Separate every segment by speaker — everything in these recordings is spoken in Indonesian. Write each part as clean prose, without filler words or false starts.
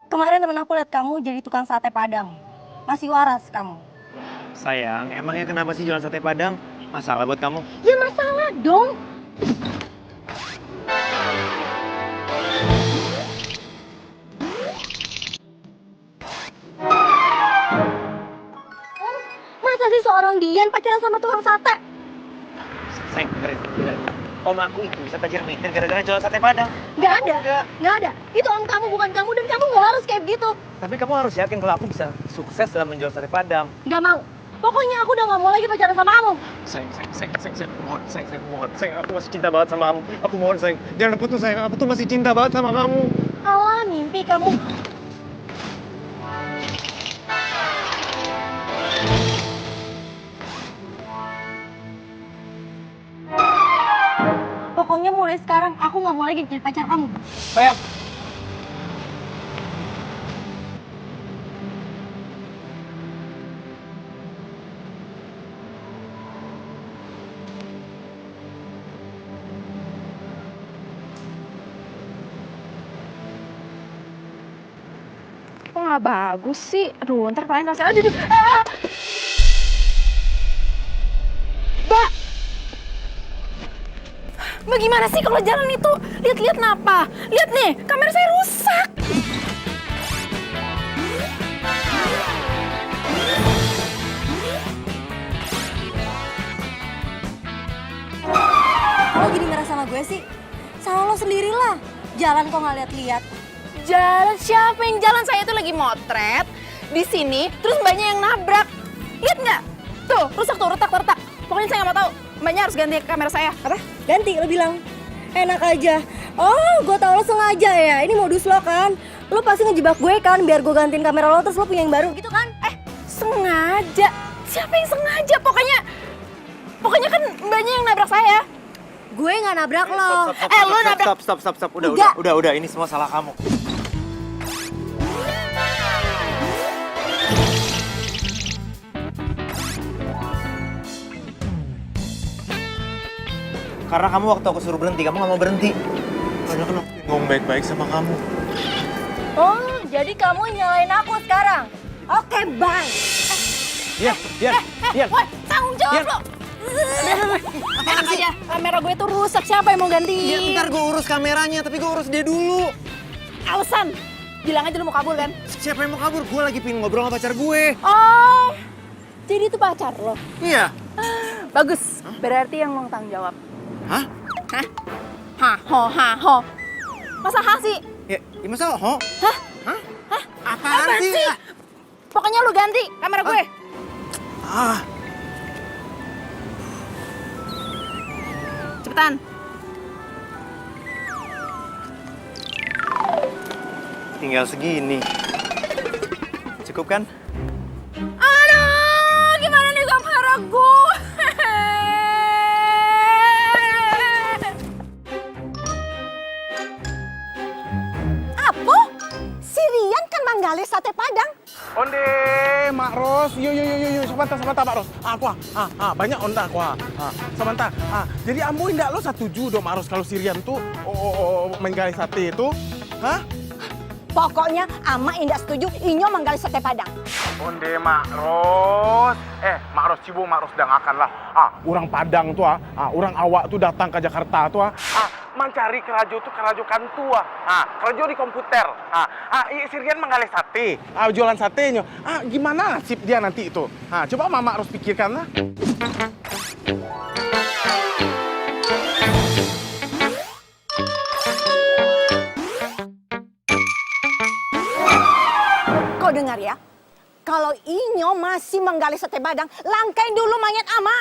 Speaker 1: Kemarin temen aku lihat kamu jadi tukang sate Padang. Masih waras kamu.
Speaker 2: Sayang, emangnya kenapa sih jualan sate Padang? Masalah buat kamu?
Speaker 1: Ya masalah dong. Masa sih seorang Dian pacaran sama tukang sate?
Speaker 2: Sayang, dengerin. Om aku itu bisa tajir meter gara-gara jualan sate Padang.
Speaker 1: Nggak ada. Nggak ada. Itu om kamu bukan kamu dan kamu nggak harus kayak gitu.
Speaker 2: Tapi kamu harus yakin kalau aku bisa sukses dalam menjual sate Padang.
Speaker 1: Nggak mau. Pokoknya aku udah nggak mau lagi pacaran sama kamu.
Speaker 2: Sayang, mohon, sayang, aku masih cinta banget sama kamu. Aku mohon, sayang, jangan putus, sayang, aku tuh masih cinta banget sama kamu.
Speaker 1: Alah, mimpi kamu. Pokoknya mulai sekarang aku nggak mau lagi jadi pacar kamu.
Speaker 2: Sayang.
Speaker 3: Kok nggak bagus sih? Aduh, ntar kalian rasa. Aduh, Mbak! Mbak gimana sih kalau jalan itu? Lihat-lihat kenapa? Lihat nih, kamera saya rusak.
Speaker 1: Lo jadi marah sama gue sih? Salah lo sendirilah. Jalan kok nggak lihat-lihat.
Speaker 3: Jalan siapa yang jalan? Saya tuh lagi motret di sini, terus mbaknya yang nabrak. Lihat nggak? Tuh, rusak tuh, retak. Pokoknya saya nggak mau tahu. Mbaknya harus ganti kamera saya. Apa?
Speaker 1: Ganti, lo bilang. Enak aja. Oh, gue tau lo sengaja ya. Ini modus lo kan. Lo pasti ngejebak gue kan biar gue gantiin kamera lo terus lo punya yang baru gitu kan?
Speaker 3: Sengaja? Siapa yang sengaja? Pokoknya kan mbaknya yang nabrak saya.
Speaker 1: Gue nggak nabrak lo.
Speaker 3: Lo nabrak.
Speaker 2: Stop.
Speaker 1: Enggak.
Speaker 2: Udah. Ini semua salah kamu. Karena kamu waktu aku suruh berhenti, kamu gak mau berhenti. Karena kan aku ngomong baik-baik sama kamu.
Speaker 1: Oh, jadi kamu nyalain aku sekarang? Oke, bye.
Speaker 2: Dian.
Speaker 3: Woi, tanggung jawab lo. Enak aja, kamera gue tuh rusak. Siapa yang mau ganti?
Speaker 2: Ya, ntar gue urus kameranya, tapi gue urus dia dulu.
Speaker 3: Alasan, bilang aja lu mau kabur kan?
Speaker 2: Siapa yang mau kabur? Gue lagi pingin ngobrol sama pacar gue.
Speaker 3: Oh, jadi itu pacar lo?
Speaker 2: Iya.
Speaker 3: Bagus, berarti yang mau tanggung jawab.
Speaker 2: Hah?
Speaker 3: Ho. Masa ha sih?
Speaker 2: Ya masa ho?
Speaker 3: Hah?
Speaker 2: Apaan sih?
Speaker 3: Pokoknya lu ganti kamera gue. Cepetan.
Speaker 2: Tinggal segini. Cukup kan?
Speaker 3: Aduh, gimana nih kamera gue?
Speaker 1: Apa? Si Rian kan manggali sate Padang.
Speaker 4: Onde, Mak Ros. Yo, sebentar, Mak Ros. Aku banyak onda aku. Sebentar. Jadi ambo indak lo setuju dong, Mak Ros, kalau Sirian tuh menggali sate itu? Hah?
Speaker 1: Pokoknya ama indak setuju inyo manggali sate Padang.
Speaker 4: Onde, Mak Ros. Mak Ros Cibo, Mak Ros dengarkan lah. Orang Padang tuh, orang awak tuh datang ke Jakarta tuh, mencari kerajo tuh kerajokan tua. Kerajo di komputer. Sirian menggali sate. Jualan satenya. Gimana nasib dia nanti itu? Coba Mama harus pikirkan lah.
Speaker 1: Kau dengar ya? Kalau inyo masih menggali sate Padang, langkain dulu mayat ama.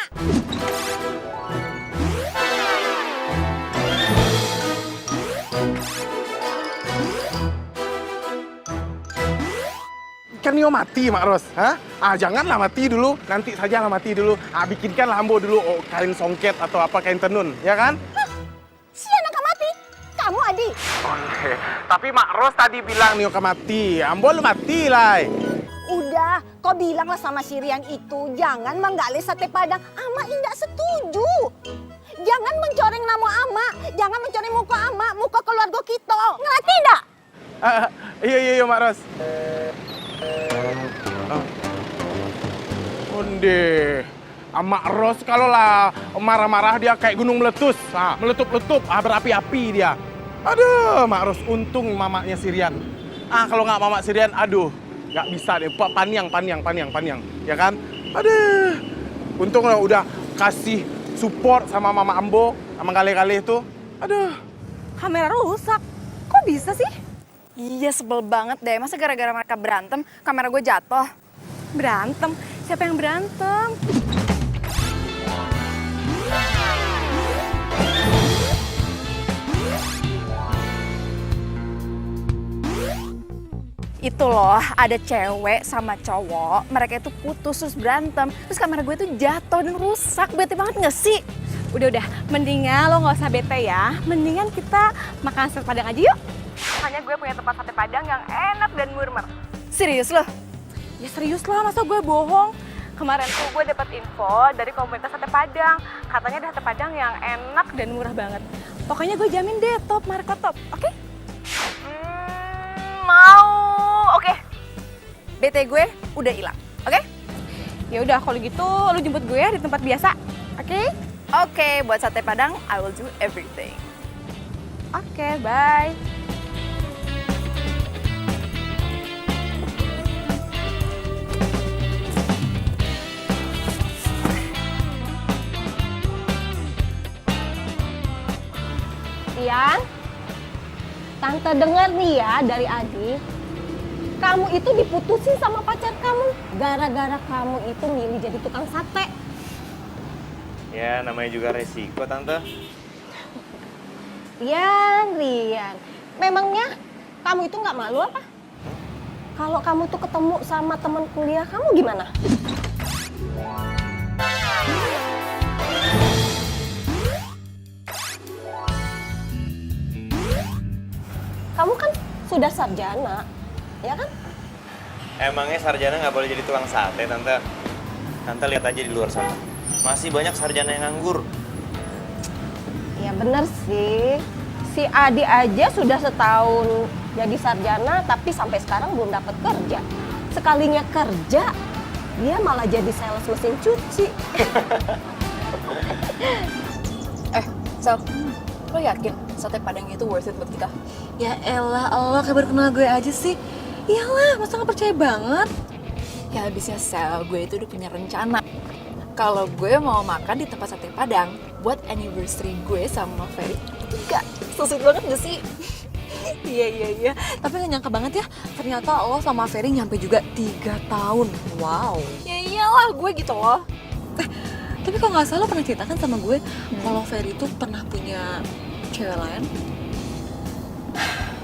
Speaker 4: Kan Nio mati, Mak Ros. Janganlah mati dulu. Nanti sajalah mati dulu. Bikinkanlah ambo dulu kain songket atau apa, kain tenun. Ya kan?
Speaker 1: Si anak mati. Kamu Adi.
Speaker 4: Oke. Tapi Mak Ros tadi bilang Nio mati. Ambo lu mati lah.
Speaker 1: Udah, kau bilanglah sama Sirian itu jangan menggali sate Padang. Ama indak setuju. Jangan mencoreng nama ama, jangan mencoreng muka ama, muka keluarga kita. Ngerti enggak?
Speaker 4: Iya Mak Ros. Onde. Mak Ros kalau lah marah-marah dia kayak gunung meletus, meletup-letup, berapi-api dia. Aduh, Mak Ros, untung mamaknya Sirian. Kalau nggak mamak Sirian, aduh, nggak bisa deh. Paniang, ya kan? Aduh, untung lah udah kasih support sama Mama Ambo, sama kali-kali itu. Aduh.
Speaker 1: Kamera rusak. Kok bisa sih?
Speaker 3: Iya, sebel banget deh. Masa gara-gara mereka berantem, kamera gue jatuh?
Speaker 1: Berantem? Siapa yang berantem?
Speaker 3: Itu loh, ada cewek sama cowok, mereka itu putus terus berantem. Terus kamera gue tuh jatuh dan rusak. Bete banget gak sih?
Speaker 1: Udah, mendingan lo nggak usah bete ya. Mendingan kita makan sate padang aja yuk. Makanya gue punya tempat sate padang yang enak dan murmer.
Speaker 3: Serius loh?
Speaker 1: Ya serius lah, masa gue bohong? Kemarin tuh gue dapet info dari komunitas sate padang. Katanya ada sate padang yang enak dan murah banget. Pokoknya gue jamin deh top market top, oke?
Speaker 3: Mau. Oke. BT gue udah hilang. Oke?
Speaker 1: Ya udah kalau gitu lu jemput gue ya di tempat biasa, oke?
Speaker 3: Oke, buat sate Padang, I will do everything.
Speaker 1: Oke, bye. Tian, Tante dengar nih ya dari Adi, kamu itu diputusin sama pacar kamu gara-gara kamu itu milih jadi tukang sate.
Speaker 2: Ya, namanya juga resiko, Tante.
Speaker 1: Rian, memangnya kamu itu nggak malu apa? Kalau kamu tuh ketemu sama teman kuliah kamu gimana? Kamu kan sudah sarjana, ya kan?
Speaker 2: Emangnya sarjana nggak boleh jadi tukang sate, Tante? Tante lihat aja di luar sana. Masih banyak sarjana yang nganggur.
Speaker 1: Ya bener sih. Si Adi aja sudah setahun jadi sarjana, tapi sampai sekarang belum dapat kerja. Sekalinya kerja, dia malah jadi sales mesin cuci.
Speaker 3: Sel, lo yakin sate Padang itu worth it buat kita?
Speaker 1: Ya elah, Allah kabar kenal gue aja sih. Iyalah, masa gak percaya banget?
Speaker 3: Ya habisnya Sel, gue itu udah punya rencana. Kalau gue mau makan di tempat sate Padang buat anniversary gue sama Ferry ketiga. So sweet banget gak sih?
Speaker 1: Iya. Tapi gak nyangka banget ya, ternyata lo sama Ferry nyampe juga 3 tahun. Wow.
Speaker 3: Ya iyalah, gue gitu loh.
Speaker 1: Tapi kalau nggak salah lo pernah ceritakan sama gue kalau Ferry itu pernah punya cewek lain.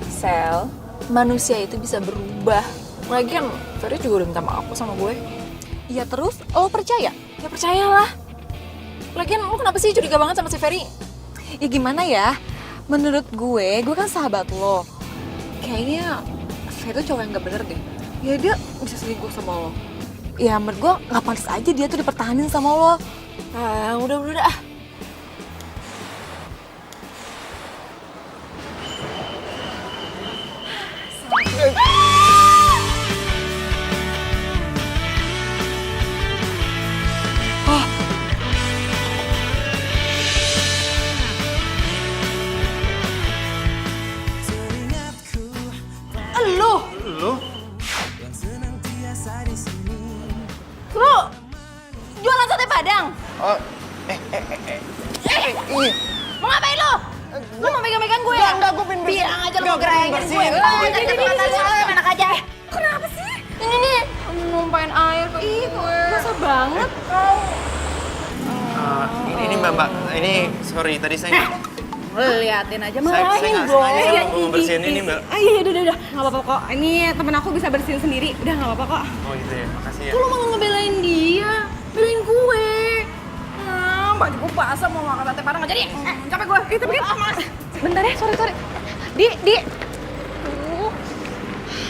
Speaker 3: Sel, manusia itu bisa berubah. Lagian Ferry juga udah minta maaf sama gue.
Speaker 1: Iya terus, lo percaya?
Speaker 3: Ya percayalah. Lagian lo kenapa sih curiga banget sama si Ferry?
Speaker 1: Ya gimana ya, menurut gue kan sahabat lo. Kayaknya Ferry tuh cowok yang gak bener deh. Ya dia bisa selingkuh sama lo. Ya menurut gue gak pantas aja dia tuh dipertahanin sama lo.
Speaker 3: Udah.
Speaker 2: Lu?
Speaker 3: Lo jualan sate Padang?
Speaker 2: Oh,
Speaker 3: Mau ngapain lo? Lo mau megang-megang gue?
Speaker 2: Enggak, gue pengen bersihin.
Speaker 3: Bilang aja lo
Speaker 2: Enggak,
Speaker 3: mau gerayangin
Speaker 2: gue
Speaker 3: gue.
Speaker 2: pengen bersihin.
Speaker 3: Enak aja. Kenapa sih? Ini nih, numpain air ke gue.
Speaker 1: Masa banget?
Speaker 2: Ini Mbak, ini sorry tadi saya
Speaker 3: Liatin aja
Speaker 2: saya
Speaker 3: marahin
Speaker 2: nggak
Speaker 3: dong.
Speaker 2: sengaja mau bersihin ini Mbak.
Speaker 1: Iya, udah. Gak apa-apa kok. Ini temen aku bisa bersihin sendiri. Udah gak apa-apa kok.
Speaker 2: Oh gitu ya, makasih ya.
Speaker 3: Kok lo malah ngebelain dia? Belain gue. Baju gue basah mau makan sate Padang nggak jadi. Capek gue. Itu begitu. Mas.
Speaker 1: Bentar ya, sorry. Di.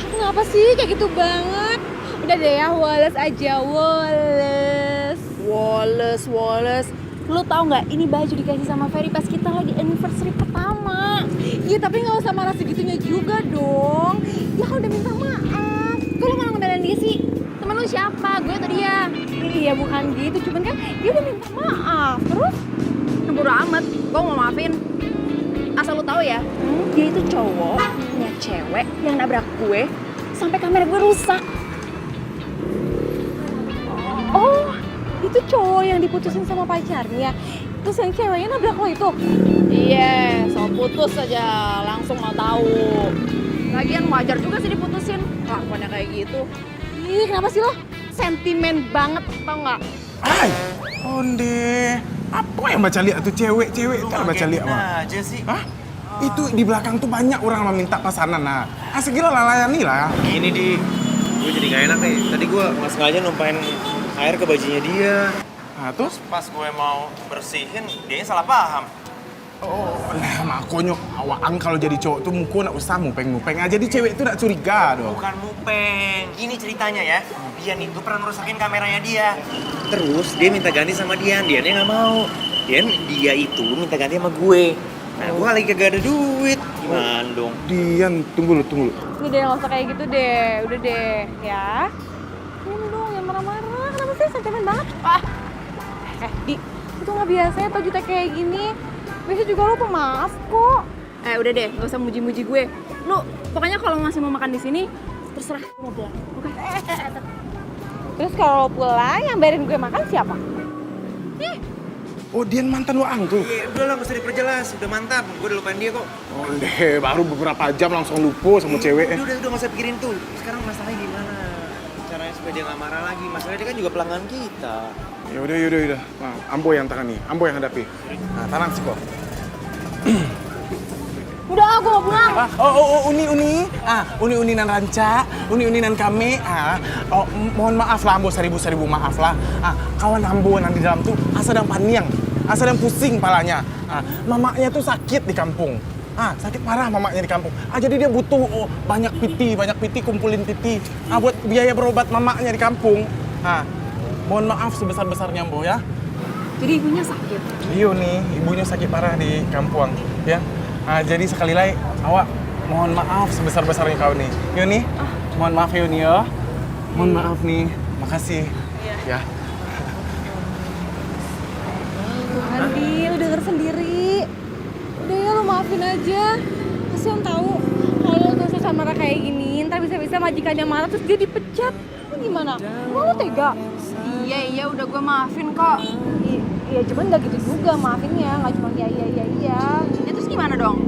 Speaker 1: Kenapa sih kayak gitu banget? Udah deh ya, Wallace aja, Wallace.
Speaker 3: Wallace. Lu tau nggak? Ini baju dikasih sama Ferry pas kita lagi anniversary pertama.
Speaker 5: Iya tapi nggak usah marah segitunya juga dong. Ya kan udah minta maaf.
Speaker 3: Kok lu malah ngebelain dia sih? Temen lu siapa? Gue atau dia?
Speaker 5: Iya bukan gitu, cuman kan dia udah minta maaf. Terus
Speaker 3: Bodo amat, gue mau maafin. Asal lu tahu ya, dia itu cowok punya cewek yang nabrak gue sampai kamera gue rusak.
Speaker 5: oh itu cowok yang diputusin sama pacarnya. Terus yang ceweknya nabrak lo itu.
Speaker 3: Iya, so putus aja langsung mau tahu. Lagian wajar juga sih diputusin. Kelakuannya kayak gitu.
Speaker 5: Ih kenapa sih lo? Sentimen banget tau nggak?
Speaker 4: Ay, onde. Apa yang baca lihat tuh cewek-cewek itu baca lihat mah.
Speaker 2: aja sih.
Speaker 4: Hah? Itu di belakang tuh banyak orang meminta pesanan. Nah, segera layani lah.
Speaker 2: Ini gue jadi gak enak nih. Tadi gue nggak sengaja numpain air ke bajunya dia.
Speaker 4: Nah, terus
Speaker 2: Pas gue mau bersihin, dianya salah paham.
Speaker 4: oh, lah makanya awak kalau jadi cowok tuh muka nak usah mupeng-mupeng aja. Jadi cewek tuh nak curiga dong.
Speaker 2: Bukan mupeng. Gini ceritanya ya. Dian itu pernah ngerusakin kameranya dia. Terus dia minta ganti sama Dian. Diannya nggak mau. Dia itu minta ganti sama gue. Nah, gue lagi kagak ada duit. Gimana dong?
Speaker 4: Dian, tunggu lu.
Speaker 5: Udah deh nggak usah kayak gitu deh. Udah deh ya. Ini dong yang marah-marah. Kenapa sih sentimen banget? Di itu nggak biasa ya tau jutek kayak gini. Biasanya juga lo pemaaf kok.
Speaker 3: Udah deh, gak usah muji-muji gue. Lu pokoknya kalau masih mau makan di sini, terserah lu mau pulang. Oke?
Speaker 5: Terus kalau pulang yang bayarin gue makan siapa?
Speaker 4: Oh, Dian mantan lo angkuh.
Speaker 2: Iya, udah lah, gak usah diperjelas. Udah mantap. Gue udah lupain dia kok.
Speaker 4: Oh, deh, baru beberapa jam langsung lupa sama cewek.
Speaker 2: Udah gak usah pikirin tuh. Sekarang masalahnya gimana? Caranya supaya dia gak marah lagi. Masalahnya dia kan juga pelanggan kita.
Speaker 4: Ya udah. Nah, Ambo yang tangani, Ambo yang hadapi. Nah, tenang sih kok.
Speaker 5: Udah gue mau pulang.
Speaker 4: Uni nan ranca, uni nan kami. Mohon maaf lah, Ambo, seribu maaf lah. Kawan Ambo yang di dalam tuh sedang paniang, sedang pusing palanya. Mamanya tuh sakit di kampung. Sakit parah mamanya di kampung. Jadi dia butuh banyak piti kumpulin piti. Buat biaya berobat mamanya di kampung. Mohon maaf sebesar-besarnya, Ambo ya.
Speaker 3: Jadi ibunya sakit.
Speaker 4: Iya nih, ibunya sakit parah di kampung, ya. Jadi sekali lagi, awak mohon maaf sebesar-besarnya kau nih. Yo nih, mohon maaf yo nih ya. Mohon maaf nih, makasih. Ya.
Speaker 5: Andi, lu denger sendiri. Udah ya, lu maafin aja. Kasian tahu kalau lu terus marah kayak gini, ntar bisa-bisa majikannya marah terus dia dipecat. Lu gimana? Emang lu tega?
Speaker 3: Iya, udah gue maafin kok.
Speaker 5: Iya, cuman nggak gitu juga maafinnya, nggak cuma iya.
Speaker 3: Ya terus gimana dong?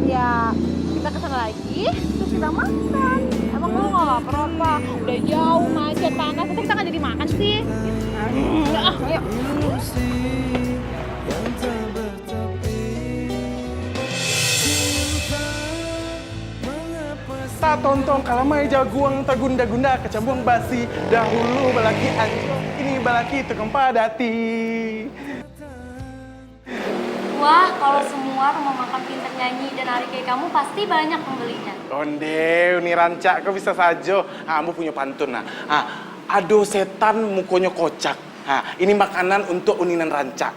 Speaker 5: Ya, kita kesana lagi, terus kita makan. Emang lu nggak lapar apa? Udah jauh, macet, panas, terus kita nggak jadi makan sih? Ayo.
Speaker 4: Tak tonton kalau mai jaguang tergunda-gunda kecambung basi dahulu balaki ancol ini balaki tukang padati.
Speaker 6: Wah, kalau semua rumah makan pintar nyanyi dan hari kayak kamu pasti banyak pembelinya.
Speaker 4: Onde, ini rancak kau bisa saja. Ambo punya pantun aduh setan mukonya kocak. Ini makanan untuk uninan rancak.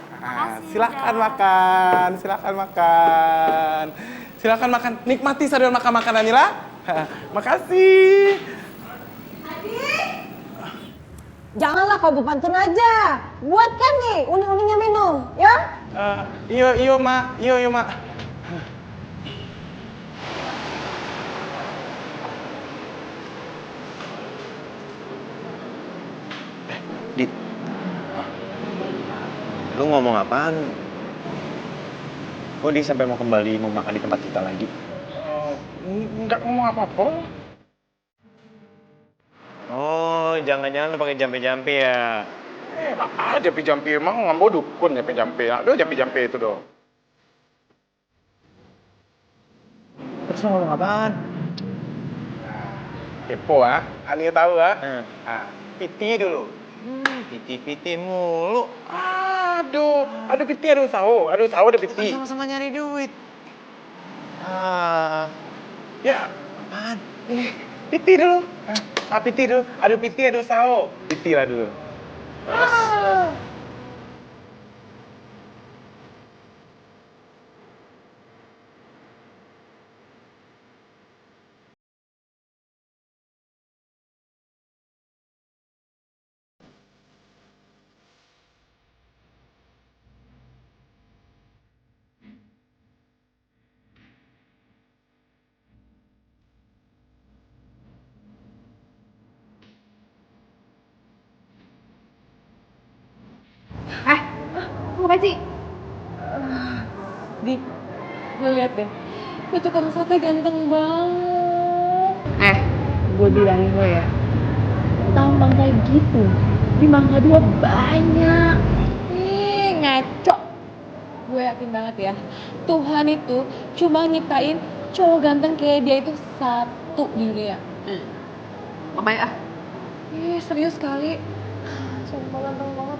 Speaker 4: Silakan makan, silakan makan. Nikmati sadar makan makanan lah. Makasih.
Speaker 1: Janganlah kau berpantun aja. Buatkan nih uni-uninya minum, ya?
Speaker 4: Iyo mak.
Speaker 2: Dit, lu ngomong apaan? Kok dia sampai mau kembali mau makan di tempat kita lagi?
Speaker 4: Enggak ngomong apa-apa.
Speaker 2: Oh, jangan-jangan lu pakai jampe-jampe ya?
Speaker 4: Jampi-jampi emang ngambo dukun jampi-jampi. Aduh jampi-jampi itu doh.
Speaker 2: Terus lu ngomong apaan?
Speaker 4: Kepo Ani tahu piti dulu.
Speaker 2: Piti-piti mulu.
Speaker 4: Aduh piti aduh sawo ada piti.
Speaker 2: Sama-sama nyari duit.
Speaker 4: Ya,
Speaker 2: Apaan?
Speaker 4: piti dulu. Piti dulu. Aduh piti aduh sawo. Piti lah dulu.
Speaker 5: Apa sih? Di, gue liat deh. Itu tukang sate ganteng banget. Gue bilangin lo ya. Tampang kayak gitu di Mangga 2 banyak. Ngaco. Gue yakin banget ya, Tuhan itu cuma nyiptain cowok ganteng kayak dia itu satu di dunia.
Speaker 3: Apa ya?
Speaker 5: Serius sekali. Sumpah ganteng banget.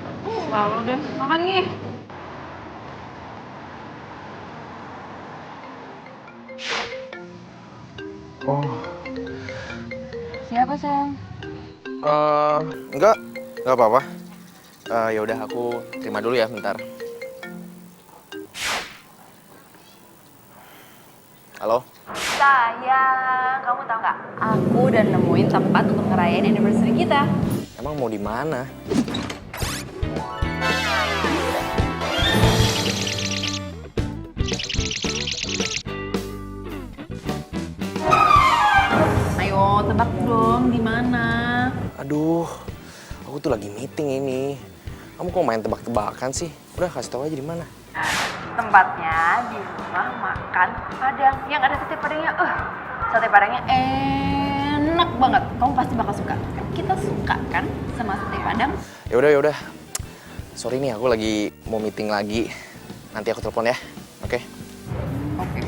Speaker 3: Lalu deh, makan nih.
Speaker 4: Oh,
Speaker 5: Siapa sayang?
Speaker 2: Enggak apa-apa. Ya udah aku terima dulu ya bentar. Halo?
Speaker 3: Sayang, kamu tahu nggak? Aku udah nemuin tempat untuk ngerayain anniversary kita.
Speaker 2: Emang mau di mana?
Speaker 3: Ayo, tebak dong di mana?
Speaker 2: Aduh, aku tuh lagi meeting ini. Kamu kok main tebak-tebakan sih? Udah kasih tahu aja di mana.
Speaker 3: Tempatnya di rumah makan Padang yang ada sate padangnya. Sate padangnya enak banget. Kamu pasti bakal suka. Kita suka kan sama sate padang?
Speaker 2: Ya udah. Sorry nih, aku lagi mau meeting lagi. Nanti aku telepon ya. Oke?
Speaker 3: Oke.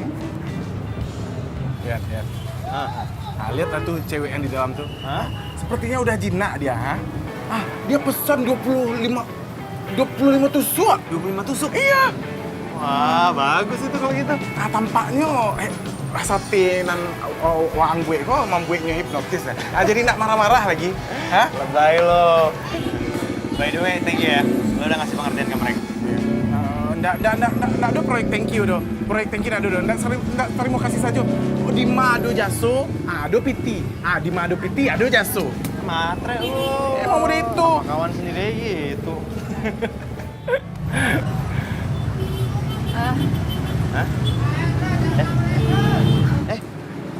Speaker 4: lihat. Nah, lihat lah tuh cewek yang di dalam tuh. Sepertinya udah jinak dia, dia pesan 25 tusuk.
Speaker 2: 25 tusuk?
Speaker 4: Iya.
Speaker 2: Wah, bagus itu kalau gitu.
Speaker 4: Nah, tampaknya sate dan wang gue kok membuatnya hipnotis ya. Jadi nak marah-marah lagi.
Speaker 2: Lebay lo. By the way, thank you ya. Lo udah ngasih pengertian ke mereka.
Speaker 4: Nggak ada proyek thank you do. Proyek thank you nggak ada. Nggak terima kasih saja. Di Mado Jaso, ada piti. Di Mado piti ada Jaso.
Speaker 2: Matre lo.
Speaker 4: Emang udah itu.
Speaker 2: Kawan sendiri gitu.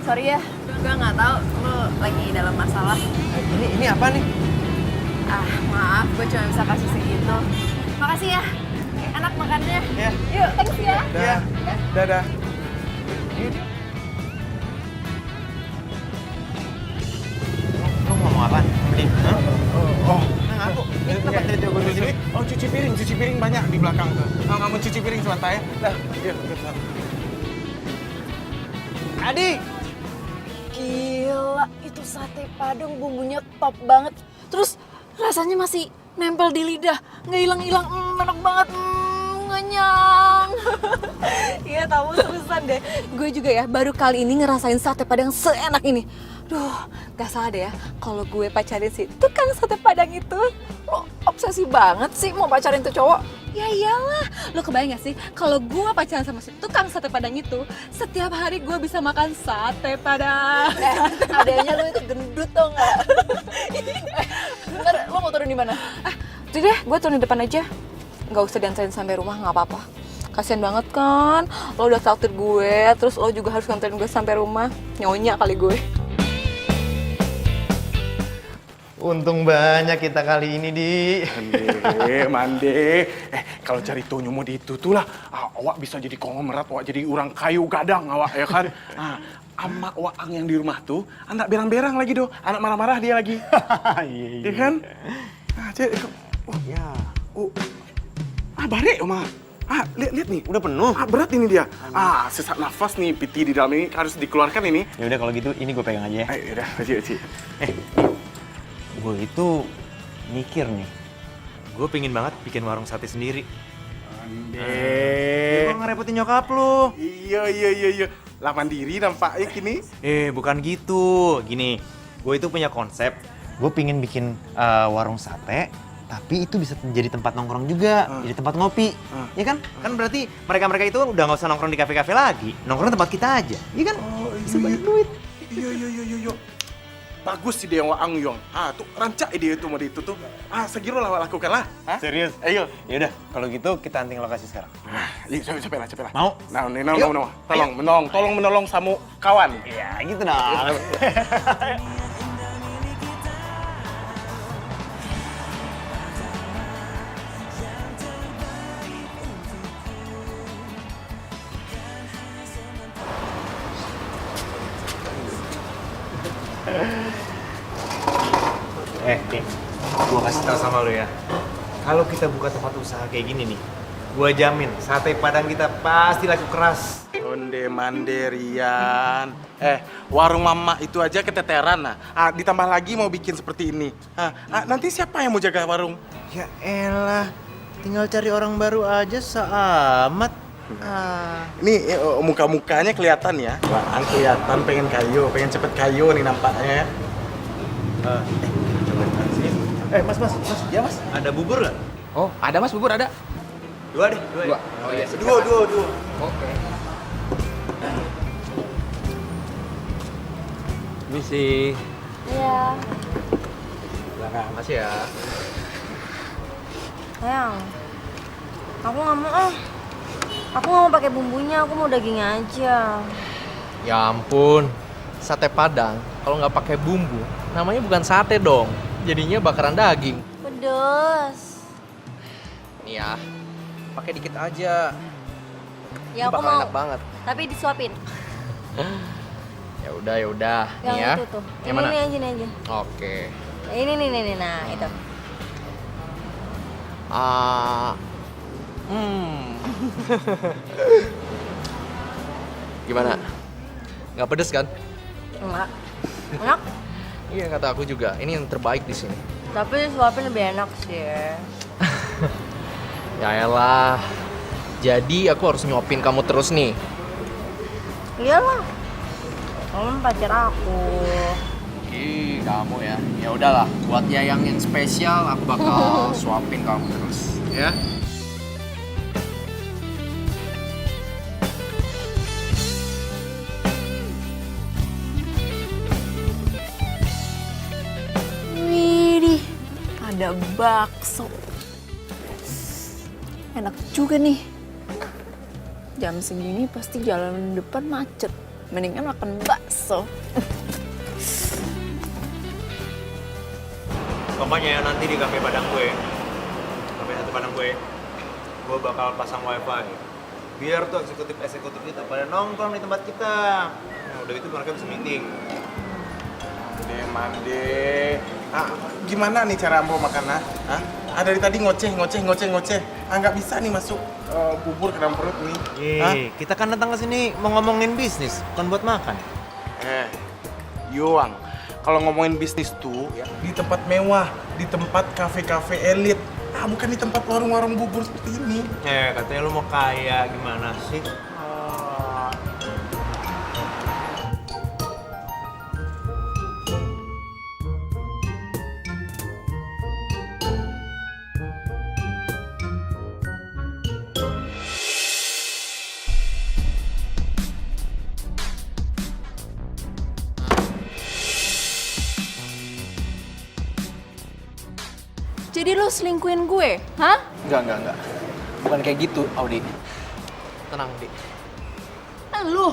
Speaker 3: Sorry ya, gue nggak tahu lo lagi dalam masalah.
Speaker 2: Ini apa nih?
Speaker 3: Maaf, gue cuma bisa kasih segitu. Makasih ya, enak makannya.
Speaker 2: Ya.
Speaker 3: Yuk, thanks ya.
Speaker 4: Ya. Dadah.
Speaker 2: Lo ngomong apa? Beli? Hah?
Speaker 4: Oh.
Speaker 2: Nah, aku. Ini tempat dari gue di sini.
Speaker 4: Oh, cuci piring banyak di belakang tuh. Kamu cuci piring sebentar ya. Dah, yuk.
Speaker 2: Adi!
Speaker 3: Gila, itu sate padang bumbunya top banget. Terus rasanya masih nempel di lidah, nggak hilang-hilang. Enak banget, ngenyang. Iya, tahu terusan deh. Gue juga ya baru kali ini ngerasain sate padang seenak ini. Duh, gak salah deh ya kalau gue pacarin si tukang sate padang itu. Lo obsesi banget sih mau pacarin tuh cowok. Ya iyalah, lo kebayang gak sih kalau gue pacaran sama si tukang sate padang itu, setiap hari gue bisa makan sate padang. Adanya lo itu gendut tau gak? Bentar, lo mau turun di mana? Udah deh, gue turun di depan aja. Gak usah dianterin sampai rumah, gak apa-apa. Kasian banget kan, lo udah traktir gue, terus lo juga harus nganterin gue sampai rumah. Nyonya kali gue.
Speaker 2: Untung banyak kita kali ini, Di.
Speaker 4: Mande. Kalau cari Tonyo mau itu tuh lah. Awak bisa jadi konglomerat, awak jadi orang kayu gadang, awak ya kan. Ama Waang yang di rumah tuh, anak berang-berang lagi do. Anak marah-marah dia lagi. Iya kan?
Speaker 2: Ya.
Speaker 4: Barek, Oma. Lihat nih.
Speaker 2: Udah penuh.
Speaker 4: Berat ini dia. Sesak nafas nih, piti di dalam ini harus dikeluarkan ini.
Speaker 2: Ya udah kalau gitu ini gue pegang aja ya.
Speaker 4: Ayo, udah, Ci.
Speaker 2: Gue itu mikir nih. Gue pingin banget bikin warung sate sendiri. Gue ngerepotin nyokap lu.
Speaker 4: Iya. Lah mandiri nampaknya kini.
Speaker 2: Bukan gitu. Gini, gue itu punya konsep. Gue pingin bikin warung sate, tapi itu bisa jadi tempat nongkrong juga, jadi tempat ngopi. Ya kan? Kan berarti mereka-mereka itu udah nggak usah nongkrong di kafe-kafe lagi. Nongkrong tempat kita aja. Iya kan? Bisa banyak duit.
Speaker 4: Iya. Bagus ide yang Waang Yong. Tuh rancak ide itu mau itu tuh. Segera lah lakukan lah.
Speaker 2: Serius?
Speaker 4: Ayo.
Speaker 2: Ya udah, kalau gitu kita hunting lokasi sekarang.
Speaker 4: Yuk, capek lah.
Speaker 2: Mau?
Speaker 4: Tolong menolong samu kawan.
Speaker 2: Iya, gitu dong. Nih, gua kasih tau sama lu ya. Kalau kita buka tempat usaha kayak gini nih, gua jamin sate padang kita pasti laku keras.
Speaker 4: Onde mandirian. Warung mama itu aja keteteran nah. Ditambah lagi mau bikin seperti ini. Nanti siapa yang mau jaga warung?
Speaker 2: Ya elah, tinggal cari orang baru aja seamat.
Speaker 4: Ini muka-mukanya kelihatan ya. Wah, kelihatan pengen kayu, pengen cepet kayu nih nampaknya.
Speaker 2: Mas, ya mas, ada bubur nggak?
Speaker 7: Oh, ada Mas, bubur ada.
Speaker 2: Dua deh, dua. Ya?
Speaker 7: Oh iya,
Speaker 2: Dua.
Speaker 7: Oke. Misi.
Speaker 6: Iya.
Speaker 7: Belakang, makasih ya.
Speaker 8: Sayang, aku nggak mau ah. Aku nggak mau pakai bumbunya, aku mau dagingnya aja.
Speaker 7: Ya ampun, sate Padang kalau nggak pakai bumbu, namanya bukan sate dong. Jadinya bakaran daging.
Speaker 8: Pedes.
Speaker 7: Nih ya, pakai dikit aja.
Speaker 8: Ya
Speaker 7: Ini
Speaker 8: aku
Speaker 7: bakal
Speaker 8: mau.
Speaker 7: enak banget.
Speaker 8: Tapi disuapin.
Speaker 7: Ya udah.
Speaker 8: Yang
Speaker 7: Nih ya.
Speaker 8: itu tuh.
Speaker 7: Yang mana?
Speaker 8: Ini aja.
Speaker 7: Oke.
Speaker 8: Ini. Nah, itu.
Speaker 7: Gimana? Nggak pedes kan?
Speaker 8: Enggak. Enak.
Speaker 7: Iya kata aku juga. Ini yang terbaik di sini.
Speaker 8: Tapi disuapin lebih enak sih.
Speaker 7: Ya elah. Jadi aku harus nyuapin kamu terus nih.
Speaker 8: Iyalah. Kamu pacar aku.
Speaker 7: Ih, kamu ya. Ya udahlah, buat Yayang yang spesial aku bakal suapin kamu terus, ya.
Speaker 3: Widih, ada bakso. Enak juga nih. Jam segini pasti jalan depan macet. Mendingan makan bakso.
Speaker 2: Pokoknya nanti di kafe Padang gue, kafe sate Padang gue bakal pasang wifi. Biar tuh eksekutif kita pada nongkrong di tempat kita. Nah, udah itu mereka bisa meeting.
Speaker 4: Mande. Gimana nih cara Ambo makan? Dari tadi ngoceh. Nggak bisa nih masuk bubur ke dalam perut nih.
Speaker 2: Kita kan datang ke sini mau ngomongin bisnis, bukan buat makan.
Speaker 4: Yuang, kalau ngomongin bisnis tuh ya, di tempat mewah, di tempat kafe-kafe elit. Bukan di tempat warung-warung bubur seperti ini.
Speaker 2: Katanya lu mau kaya, gimana sih?
Speaker 3: Jadi lo selingkuhin gue, hah?
Speaker 7: Enggak. Bukan kayak gitu, Audi. Tenang, Audi.
Speaker 3: Lu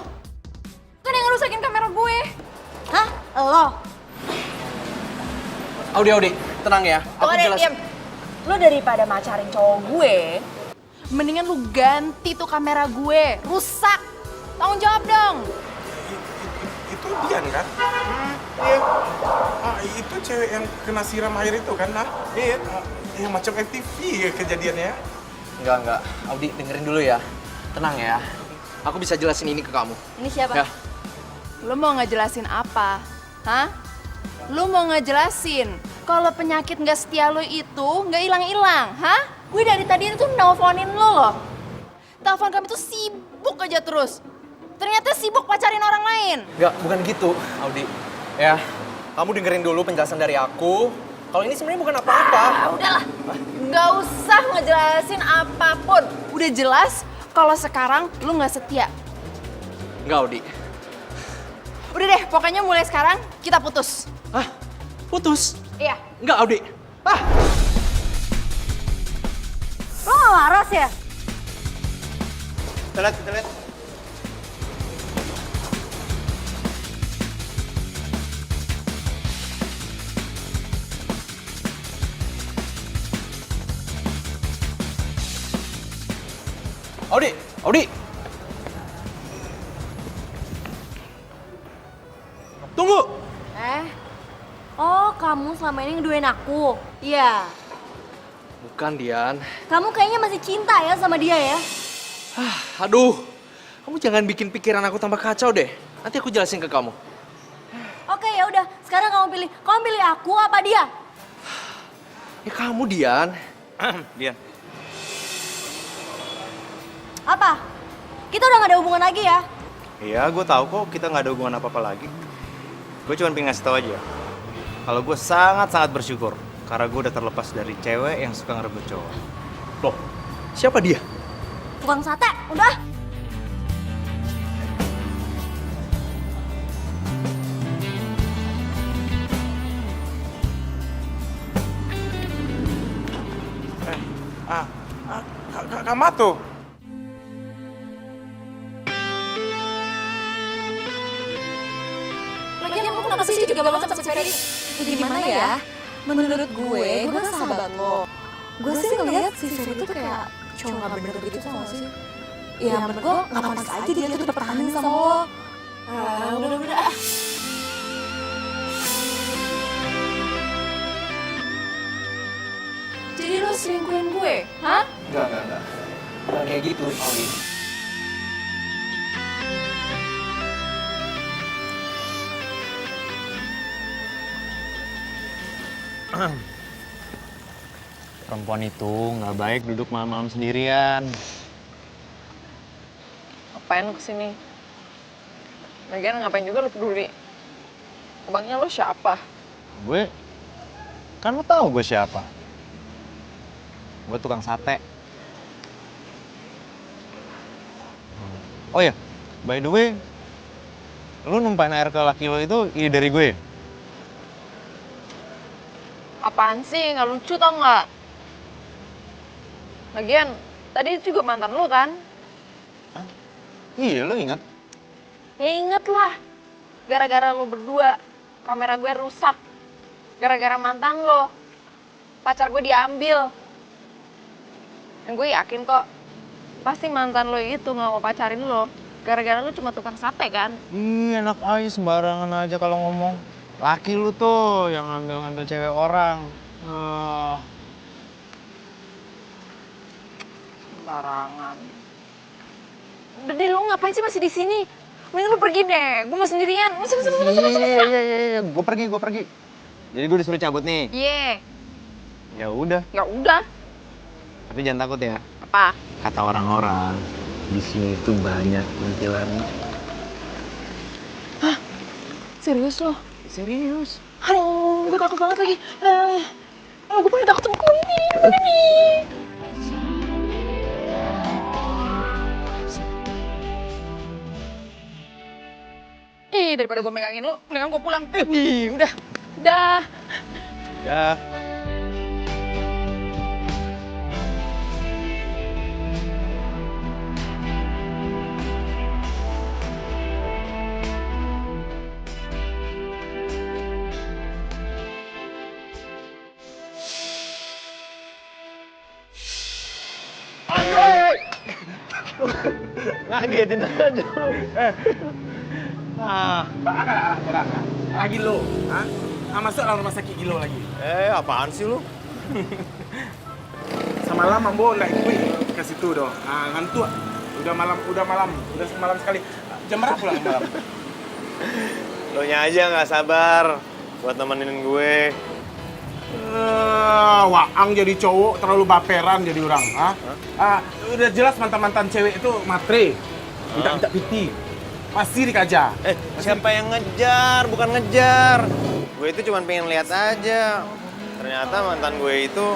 Speaker 3: kan yang ngerusakin kamera gue.
Speaker 8: Hah? Lo?
Speaker 7: Audi, tenang ya. Aku
Speaker 3: Tunggu deh,
Speaker 7: jelasin.
Speaker 3: diam. Lo daripada macarin cowok gue, mendingan lu ganti tuh kamera gue. Rusak. Tanggung jawab dong.
Speaker 4: Itu Dian kan? Iya. Itu cewek yang kena siram air itu kan? Iya. Yang macam FTV ya kejadiannya.
Speaker 7: Enggak. Audi, dengerin dulu ya. Tenang ya. Aku bisa jelasin ini ke kamu.
Speaker 8: Ini siapa?
Speaker 7: Ya.
Speaker 3: Lo mau ngejelasin apa? Hah? Lo mau ngejelasin kalau penyakit nggak setia lo itu nggak hilang-hilang, hah? Gue dari tadi itu nelfonin lo loh. Telepon kami tuh sibuk aja terus. Ternyata sibuk pacarin orang lain.
Speaker 7: Enggak, bukan gitu, Audi. Ya, kamu dengerin dulu penjelasan dari aku. Kalau ini sebenarnya bukan apa-apa.
Speaker 3: Udahlah, nggak usah ngejelasin apapun. Udah jelas kalau sekarang lu nggak setia.
Speaker 7: Enggak, Audi.
Speaker 3: Udah deh, pokoknya mulai sekarang kita putus.
Speaker 7: Hah? Putus?
Speaker 3: Iya.
Speaker 7: Enggak, Audi.
Speaker 8: Lo gak waras ya?
Speaker 2: Kita lihat.
Speaker 7: Audi. Tunggu.
Speaker 8: Oh, kamu selama ini ngeduain aku. Iya.
Speaker 7: Bukan, Dian.
Speaker 8: Kamu kayaknya masih cinta ya sama dia ya?
Speaker 7: Aduh, kamu jangan bikin pikiran aku tambah kacau deh. Nanti aku jelasin ke kamu.
Speaker 8: Oke, ya udah. Sekarang kamu pilih. Kamu pilih aku apa dia?
Speaker 7: Ya kamu, Dian.
Speaker 2: Dian.
Speaker 8: Apa? Kita udah gak ada hubungan lagi ya?
Speaker 2: Iya, gue tahu kok kita nggak ada hubungan apa-apa lagi. Gue cuma pengen ngasih tau aja. Kalau gue sangat-sangat bersyukur. Karena gue udah terlepas dari cewek yang suka ngerebut cowok.
Speaker 7: Loh, siapa dia?
Speaker 8: Tukang sate, udah.
Speaker 4: Kak Mato.
Speaker 3: Lagian kamu kenapa sih juga banget sama si Ferry? Gimana ya? Menurut gue kan sahabat lo. Gue sih ngeliat si Ferry tuh kayak cowok gak bener gitu sama sih. Ya menurut gue gak pantas aja dia tuh dipertahanin sama lo. Udah. Jadi lo selingkuhin gue, hah?
Speaker 7: Enggak. Enggak kayak gitu, Aldi.
Speaker 2: Perempuan itu nggak baik duduk malam-malam sendirian.
Speaker 5: Ngapain lu kesini? Lagian ngapain juga lu peduli? Abangnya lu siapa?
Speaker 2: Gue, kan lo tahu gue siapa? Gue tukang sate. Oh ya, by the way, lu numpain air ke laki lo itu ide dari gue ya?
Speaker 5: Apaan sih? Nggak lucu tau nggak? Lagian, tadi itu juga mantan lu kan?
Speaker 2: Iya, lo ingat?
Speaker 5: Ya inget lah. Gara-gara lu berdua, kamera gue rusak. Gara-gara mantan lo. Pacar gue diambil. Dan gue yakin kok, pasti mantan lo itu nggak mau pacarin lo. Gara-gara lu cuma tukang sate kan?
Speaker 2: Ih, enak aja sembarangan aja kalau ngomong. Laki lu tuh yang ngambil-ngambil cewek orang.
Speaker 5: Barangan. Udah deh, lu ngapain sih masih di sini? Mending lu pergi deh, gue mau sendirian.
Speaker 2: Iya. Gue pergi. Jadi gue disuruh cabut nih.
Speaker 5: Iya.
Speaker 2: Ya udah.
Speaker 5: Ya udah.
Speaker 2: Tapi jangan takut ya.
Speaker 5: Apa?
Speaker 2: Kata orang-orang di sini tuh banyak kuntilanak.
Speaker 5: Serius lo?
Speaker 2: Serius?
Speaker 5: Aduh, gue takut banget lagi. Gue paling takut sama kunti. Daripada gue megangin lo, mendingan gue pulang. Udah. Dah.
Speaker 2: Ya. Ngagetin aja.
Speaker 4: Lagi lo, hah? Masuk dalam rumah sakit gilo lagi.
Speaker 2: Apaan sih lu?
Speaker 4: Semalam Ambo nggak ikut ke situ dong. Ngantuk. Udah malam sekali. Jam berapa pulang malam?
Speaker 2: Lo nya aja nggak sabar buat nemenin gue.
Speaker 4: Waang jadi cowok terlalu baperan jadi orang, udah jelas mantan-mantan cewek itu matre. Minta piti. Pasti dikaja.
Speaker 2: Siapa yang ngejar? Bukan ngejar. Gue itu cuma pengen lihat aja. Ternyata mantan gue itu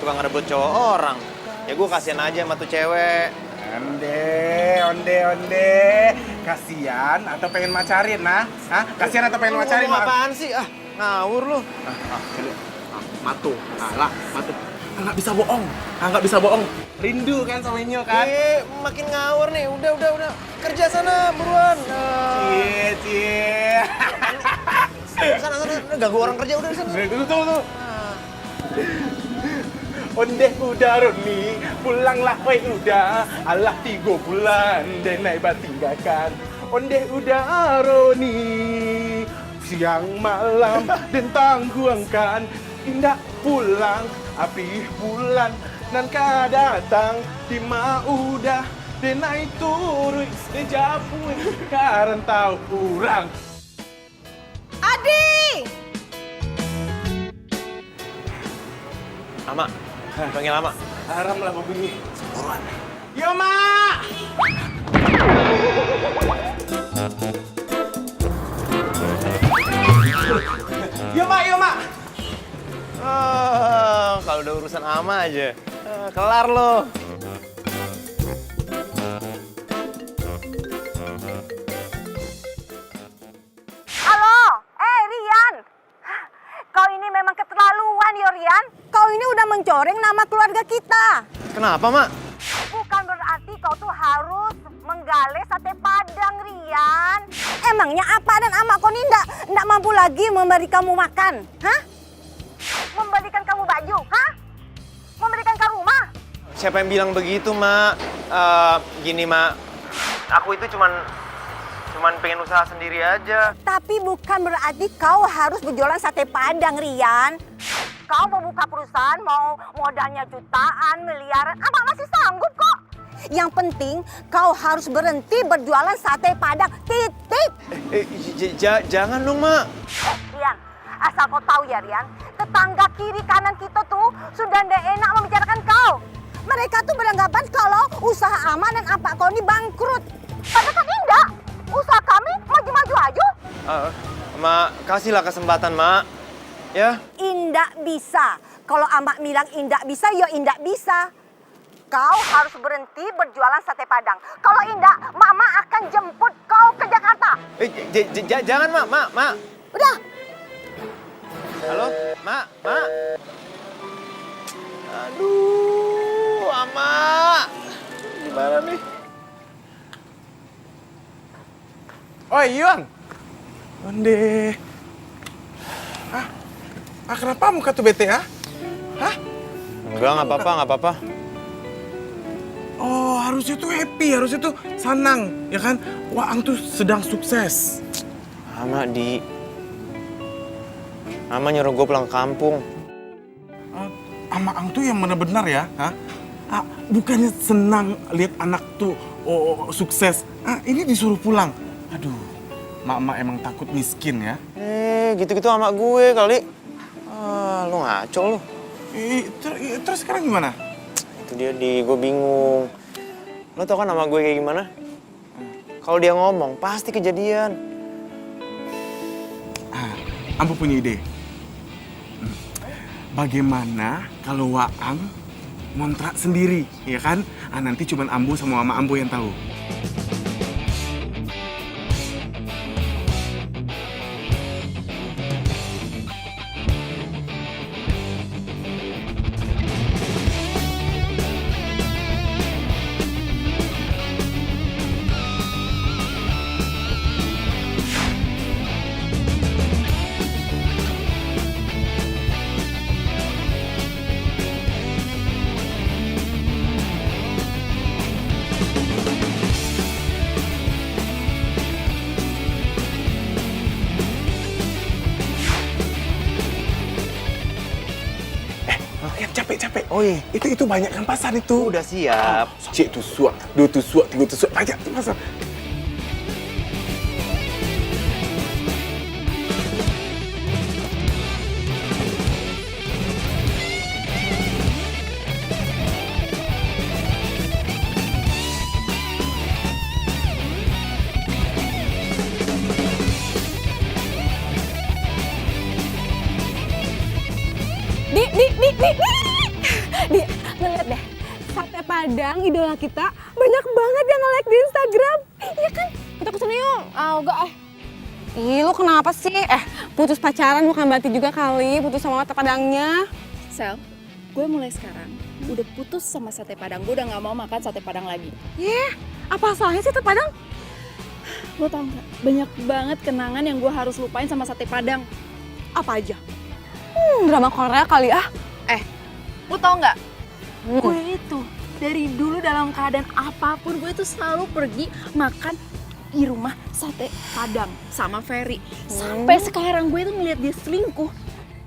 Speaker 2: tukang ngerebut cowok orang. Ya gue kasihan aja sama tuh cewek.
Speaker 4: Onde. Kasihan atau pengen macarin, nah? Kasihan atau pengen macarin?
Speaker 2: Lu apaan sih? Ngawur lu.
Speaker 4: Matu. Matu. Nggak bisa bohong. Rindu kan sama Nyo kan?
Speaker 2: Makin ngawur nih. Udah. Kerja sana buruan.
Speaker 4: Cie.
Speaker 2: Sana. Ganggu orang kerja udah sana.
Speaker 4: Tuh. Onde udah Roni, pulanglah woi udah. Alah 3 bulan, denai batinggalkan. Onde udah Roni, Siang malam dentang guangkan indah pulang api bulan nan ka datang di maudah denai turui sejapui karantau urang.
Speaker 1: Adi!
Speaker 2: Ama, panggil Ama.
Speaker 4: Haram lah begini. Buruan. Yo, Mak! Yo, Mak, yo, Mak!
Speaker 2: Kalau udah urusan Ama aja, kelar lo.
Speaker 8: Halo, Rian. Kau ini memang keterlaluan, yo Rian. Kau ini udah mencoreng nama keluarga kita.
Speaker 2: Kenapa, Mak?
Speaker 8: Bukan berarti kau tuh harus menggale sate padang, Rian. Emangnya apa dan ama kau ini ndak mampu lagi memberi kamu makan? Hah? Memberikan kamu baju? Hah? Memberikan kamu rumah?
Speaker 2: Siapa yang bilang begitu, Mak? Gini, Mak. Aku itu cuman pengen usaha sendiri aja.
Speaker 8: Tapi bukan berarti kau harus berjualan sate padang, Rian. Kau mau buka perusahaan, mau modalnya jutaan, miliaran, ama masih sanggup kok. Yang penting kau harus berhenti berjualan sate padang, titik.
Speaker 2: Jangan dong, Mak.
Speaker 8: Rian, asal kau tahu ya Rian, tetangga kiri kanan kita tuh sudah ndak enak membicarakan kau. Mereka tuh beranggapan kalau usaha aman dan apa kau ini bangkrut. Padahal kan enggak. Usaha kami maju-maju aja.
Speaker 2: Mak, kasihlah kesempatan, Mak. Ya?
Speaker 8: Indak bisa. Kalau Amak bilang indak bisa, ya indak bisa. Kau harus berhenti berjualan sate padang. Kalau indak, Mama akan jemput kau ke Jakarta.
Speaker 2: Jangan, Mak.
Speaker 8: Udah.
Speaker 2: Halo, Mak. Aduh, Ama. Gimana nih?
Speaker 4: Oi, Yuan. Onde. Kenapa muka tuh bete, ah? Hah?
Speaker 2: Enggak, nggak apa-apa.
Speaker 4: Oh, harusnya tuh happy, harusnya tuh senang, ya kan? Waang tuh sedang sukses.
Speaker 2: Ama, Ama nyuruh gue pulang kampung.
Speaker 4: Ama Ang tuh yang benar-benar ya, hah? Bukannya senang lihat anak tuh sukses. Ini disuruh pulang. Aduh, Mak emang takut miskin ya.
Speaker 2: Gitu-gitu sama gue kali. Lu ngaco lu.
Speaker 4: Terus sekarang gimana?
Speaker 2: Itu dia gue bingung. Lo tau kan sama gue kayak gimana? Kalau dia ngomong pasti kejadian.
Speaker 4: Ambo punya ide. Bagaimana kalau Waang ngontrak sendiri, ya kan? Nanti cuman Ambo sama Mama Ambo yang tahu. Capek.
Speaker 2: Oh iya.
Speaker 4: Itu banyak kan pasar itu.
Speaker 2: Udah siap.
Speaker 4: Cik tu suak, dua tu suak, tiga tu suak, banyak tu pasar.
Speaker 5: Di, ngeliat deh, sate padang idola kita banyak banget yang nge-like di Instagram. Iya kan? Kita kesana yuk. Enggak Ih, lu kenapa sih? Putus pacaran bukan berarti juga kali putus sama sate padangnya.
Speaker 3: Sel, gue mulai sekarang udah putus sama sate padang. Gue udah gak mau makan sate padang lagi.
Speaker 5: Apa salahnya sih sate padang?
Speaker 3: Lo tau gak? Banyak banget kenangan yang gue harus lupain sama sate padang.
Speaker 5: Apa aja? Drama Korea kali ah.
Speaker 3: Lo tau gak? Gue itu dari dulu dalam keadaan apapun gue itu selalu pergi makan di rumah sate Padang sama Ferry. Sampai sekarang gue tuh ngeliat dia selingkuh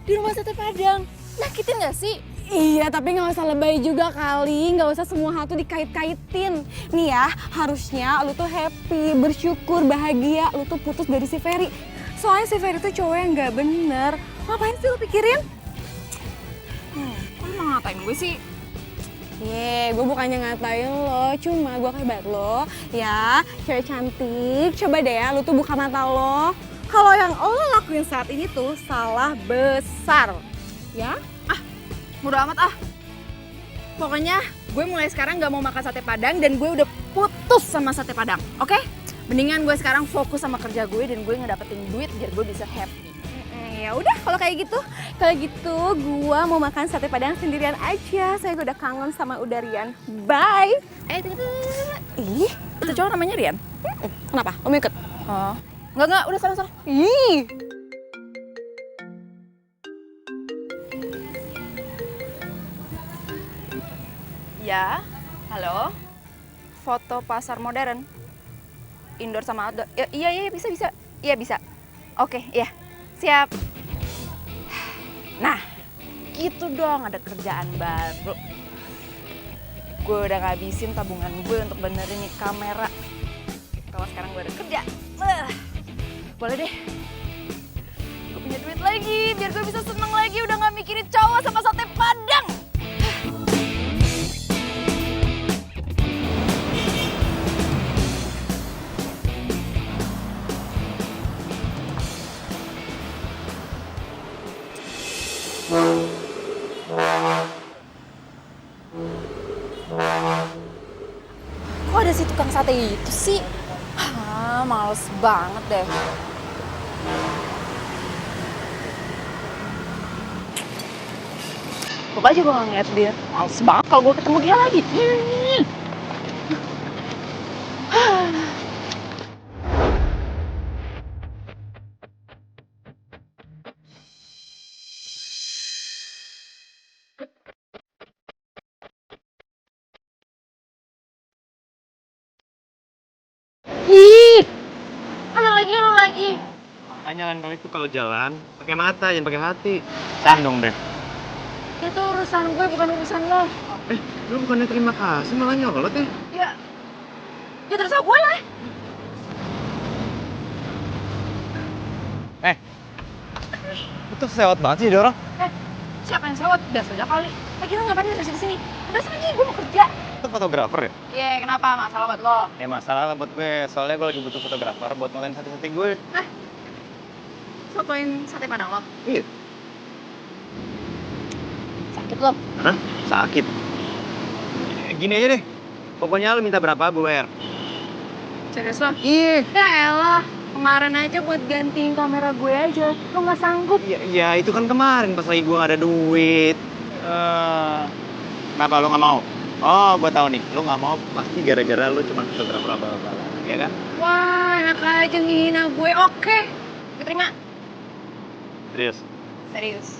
Speaker 3: di rumah sate Padang. Nyakitin gak sih?
Speaker 5: Iya, tapi nggak usah lebay juga kali, nggak usah semua hal tuh dikait-kaitin. Nih ya, harusnya lu tuh happy, bersyukur, bahagia, lu tuh putus dari si Ferry. Soalnya si Ferry tuh cowok yang nggak bener. Ngapain sih lu pikirin?
Speaker 3: Kok lu mau ngatain gue sih?
Speaker 5: Gue bukannya ngatain lo, cuma gue kabar lo, ya cewek cantik, coba deh ya lu tuh buka mata lo. Kalau yang lo lakuin saat ini tuh salah besar, ya?
Speaker 3: Bodo amat ah. Pokoknya gue mulai sekarang gak mau makan sate Padang dan gue udah putus sama sate Padang, oke? Mendingan gue sekarang fokus sama kerja gue dan gue ngedapetin duit biar gue bisa happy.
Speaker 5: Ya udah kalau kayak gitu, gue mau makan sate Padang sendirian aja. Saya udah kangen sama Udarian. Bye.
Speaker 3: Tunggu. Ih, itu cowok namanya Rian?
Speaker 5: Kenapa? Lo mau ikut?
Speaker 3: Oh, enggak, udah sana.
Speaker 5: Ih.
Speaker 3: Ya, halo. Foto pasar modern. Indoor sama outdoor. Iya, bisa. Iya, bisa. Oke, iya. Siap. Nah, gitu dong, ada kerjaan baru. Gue udah ngabisin tabungan gue untuk benerin nih kamera. Kalau sekarang gue ada kerja. Boleh deh. Gue punya duit lagi, biar gue bisa seneng lagi. Udah gak mikirin cowok sama sate Padang. Kok ada si tukang sate itu sih? Males banget deh. Pokoknya aja gue gak ngeliat dia. Males banget kalau gue ketemu dia lagi. Lo lagi.
Speaker 2: Makanya lain kali tuh kalau jalan pakai mata, jangan pakai hati. Sandung deh.
Speaker 3: Itu urusan gue, bukan urusan lo.
Speaker 2: Lu bukannya terima kasih malah nyolot ya?
Speaker 3: Ya terserah gue lah.
Speaker 2: Itu sewot banget sih dia orang.
Speaker 3: Siapa yang sewot? Udah saja kali. Lagi lo ngapain dari sini? Udah sini, gue mau kerja.
Speaker 2: Itu fotografer ya?
Speaker 3: Iya, kenapa? Masalah buat lo?
Speaker 2: Ya masalah lah buat gue, soalnya gue lagi butuh fotografer buat ngelain sate-sate gue.
Speaker 3: Fotoin sate Padang lo.
Speaker 2: Iya.
Speaker 3: Sakit lo.
Speaker 2: Hah? Sakit? Gini aja deh, pokoknya lu minta berapa, gue bayar.
Speaker 3: Serius lo?
Speaker 2: Iya.
Speaker 3: Ya elah, kemarin aja buat gantiin kamera gue aja. Lo gak sanggup.
Speaker 2: Ya itu kan kemarin pas lagi gue gak ada duit. Kenapa lu gak mau? Oh, gue tahu nih, lu gak mau pasti gara-gara lu cuma fotografer abal-abal, ya kan?
Speaker 3: Wah, enak aja ngehina gue. Oke, gue terima.
Speaker 2: Serius?
Speaker 3: Serius.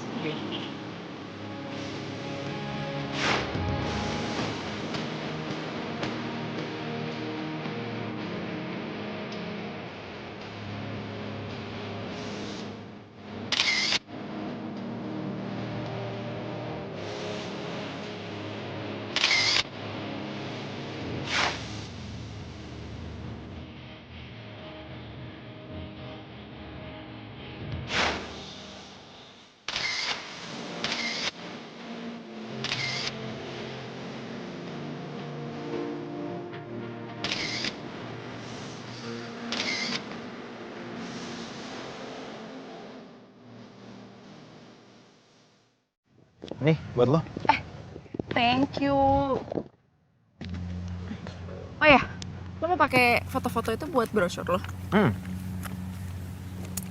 Speaker 2: Nih, buat lo.
Speaker 3: Thank you. Oh ya, lo mau pakai foto-foto itu buat brosur lo?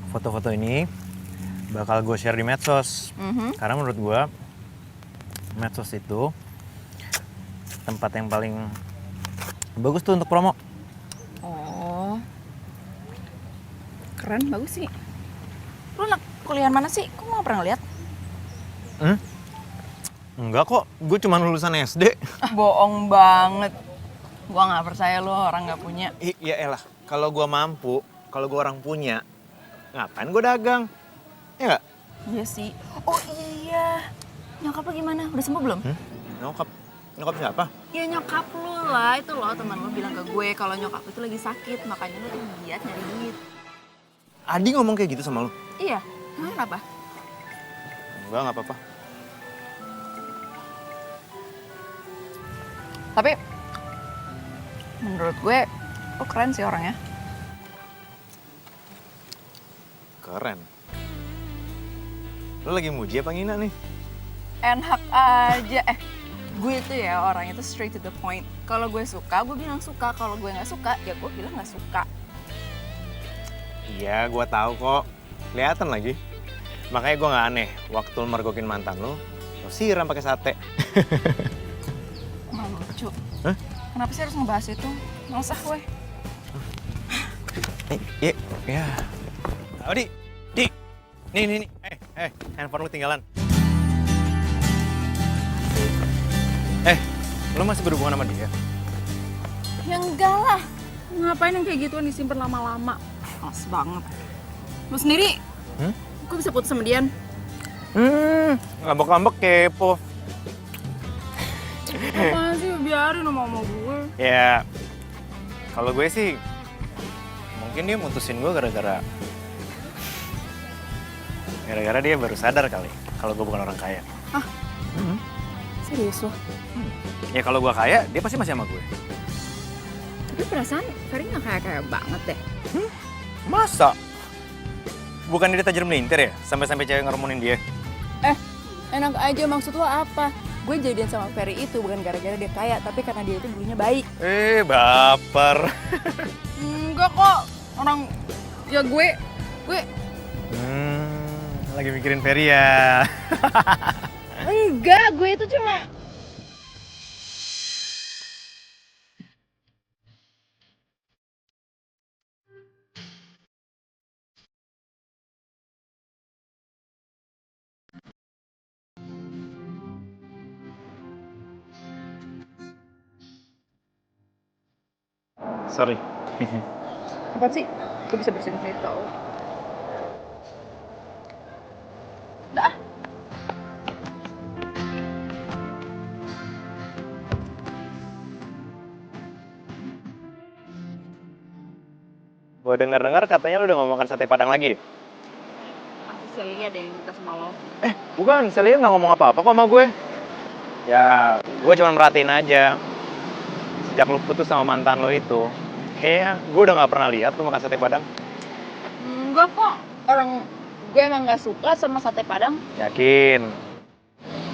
Speaker 2: Foto-foto ini bakal gue share di medsos. Karena menurut gue, medsos itu tempat yang paling bagus tuh untuk promo.
Speaker 3: Oh, keren, bagus sih. Lo anak kuliah mana sih? Kok gak pernah lihat?
Speaker 2: Enggak kok, gue cuma lulusan SD.
Speaker 3: Bohong banget. Gua nggak percaya lo orang nggak punya.
Speaker 2: Ya elah, kalau gua mampu, kalau gua orang punya, ngapain gua dagang? Ya nggak?
Speaker 3: Iya sih. Oh iya. Nyokap lo gimana? Udah sembuh belum?
Speaker 2: Nyokap siapa?
Speaker 3: Ya nyokap lo lah. Itu loh teman lo bilang ke gue kalau nyokap lo tuh lagi sakit. Makanya lo tuh giat nyari duit.
Speaker 2: Adi ngomong kayak gitu sama lu?
Speaker 3: Iya. Emang kenapa?
Speaker 2: Enggak, nggak apa-apa.
Speaker 3: Tapi menurut gue lo keren sih orangnya.
Speaker 2: Keren. Lu lagi muji apa ngina nih?
Speaker 3: Enak aja. Gue tuh ya orangnya tuh straight to the point. Kalau gue suka, gue bilang suka. Kalau gue nggak suka, ya gue bilang nggak suka.
Speaker 2: Iya, gua tahu kok. Kelihatan lagi. Makanya gua nggak aneh. Waktu lu mergokin mantan lu siram pakai sate.
Speaker 3: Emang lucu.
Speaker 2: Hah?
Speaker 3: Kenapa sih harus ngebahas itu? Nggak usah gue.
Speaker 2: Ya. Oh, Di. Nih. Handphone lu ketinggalan. Lu masih berhubungan sama dia?
Speaker 3: Ya enggak lah. Ngapain yang kayak gituan disimpan lama-lama? Males banget. Lu sendiri? Kok bisa putus sama Dian?
Speaker 2: Ngambek-ngambek kepo.
Speaker 3: Apaan sih? Biarin sama gue.
Speaker 2: Ya, kalau gue sih mungkin dia mutusin gue gara-gara dia baru sadar kali kalau gue bukan orang kaya.
Speaker 3: Serius lo?
Speaker 2: Ya kalau gue kaya, dia pasti masih sama gue.
Speaker 3: Tapi perasaan Ferry nggak kayak banget deh.
Speaker 2: Masa? Bukan dia tajir melintir ya? Sampai-sampai cewek ngeremunin dia?
Speaker 3: Enak aja, maksud lo apa? Gue jadian sama Ferry itu bukan gara-gara dia kaya, tapi karena dia itu dulunya baik.
Speaker 2: Baper.
Speaker 3: Enggak kok, orang ya gue
Speaker 2: Lagi mikirin Ferry ya?
Speaker 3: enggak, gue itu cuma
Speaker 2: Sorry.
Speaker 3: apa sih? Gue bisa bersihin sendiri tau.
Speaker 2: Gue dengar katanya lu udah ngomongkan sate Padang lagi.
Speaker 3: Celia ada yang minta sama lo.
Speaker 2: Bukan, Celia nggak ngomong apa-apa kok sama gue. Ya, gue cuma merhatiin aja. Sejak lu putus sama mantan lo itu, kayaknya gue udah nggak pernah lihat lu makan sate Padang.
Speaker 3: Enggak kok, orang gue emang gak suka sama sate Padang.
Speaker 2: Yakin?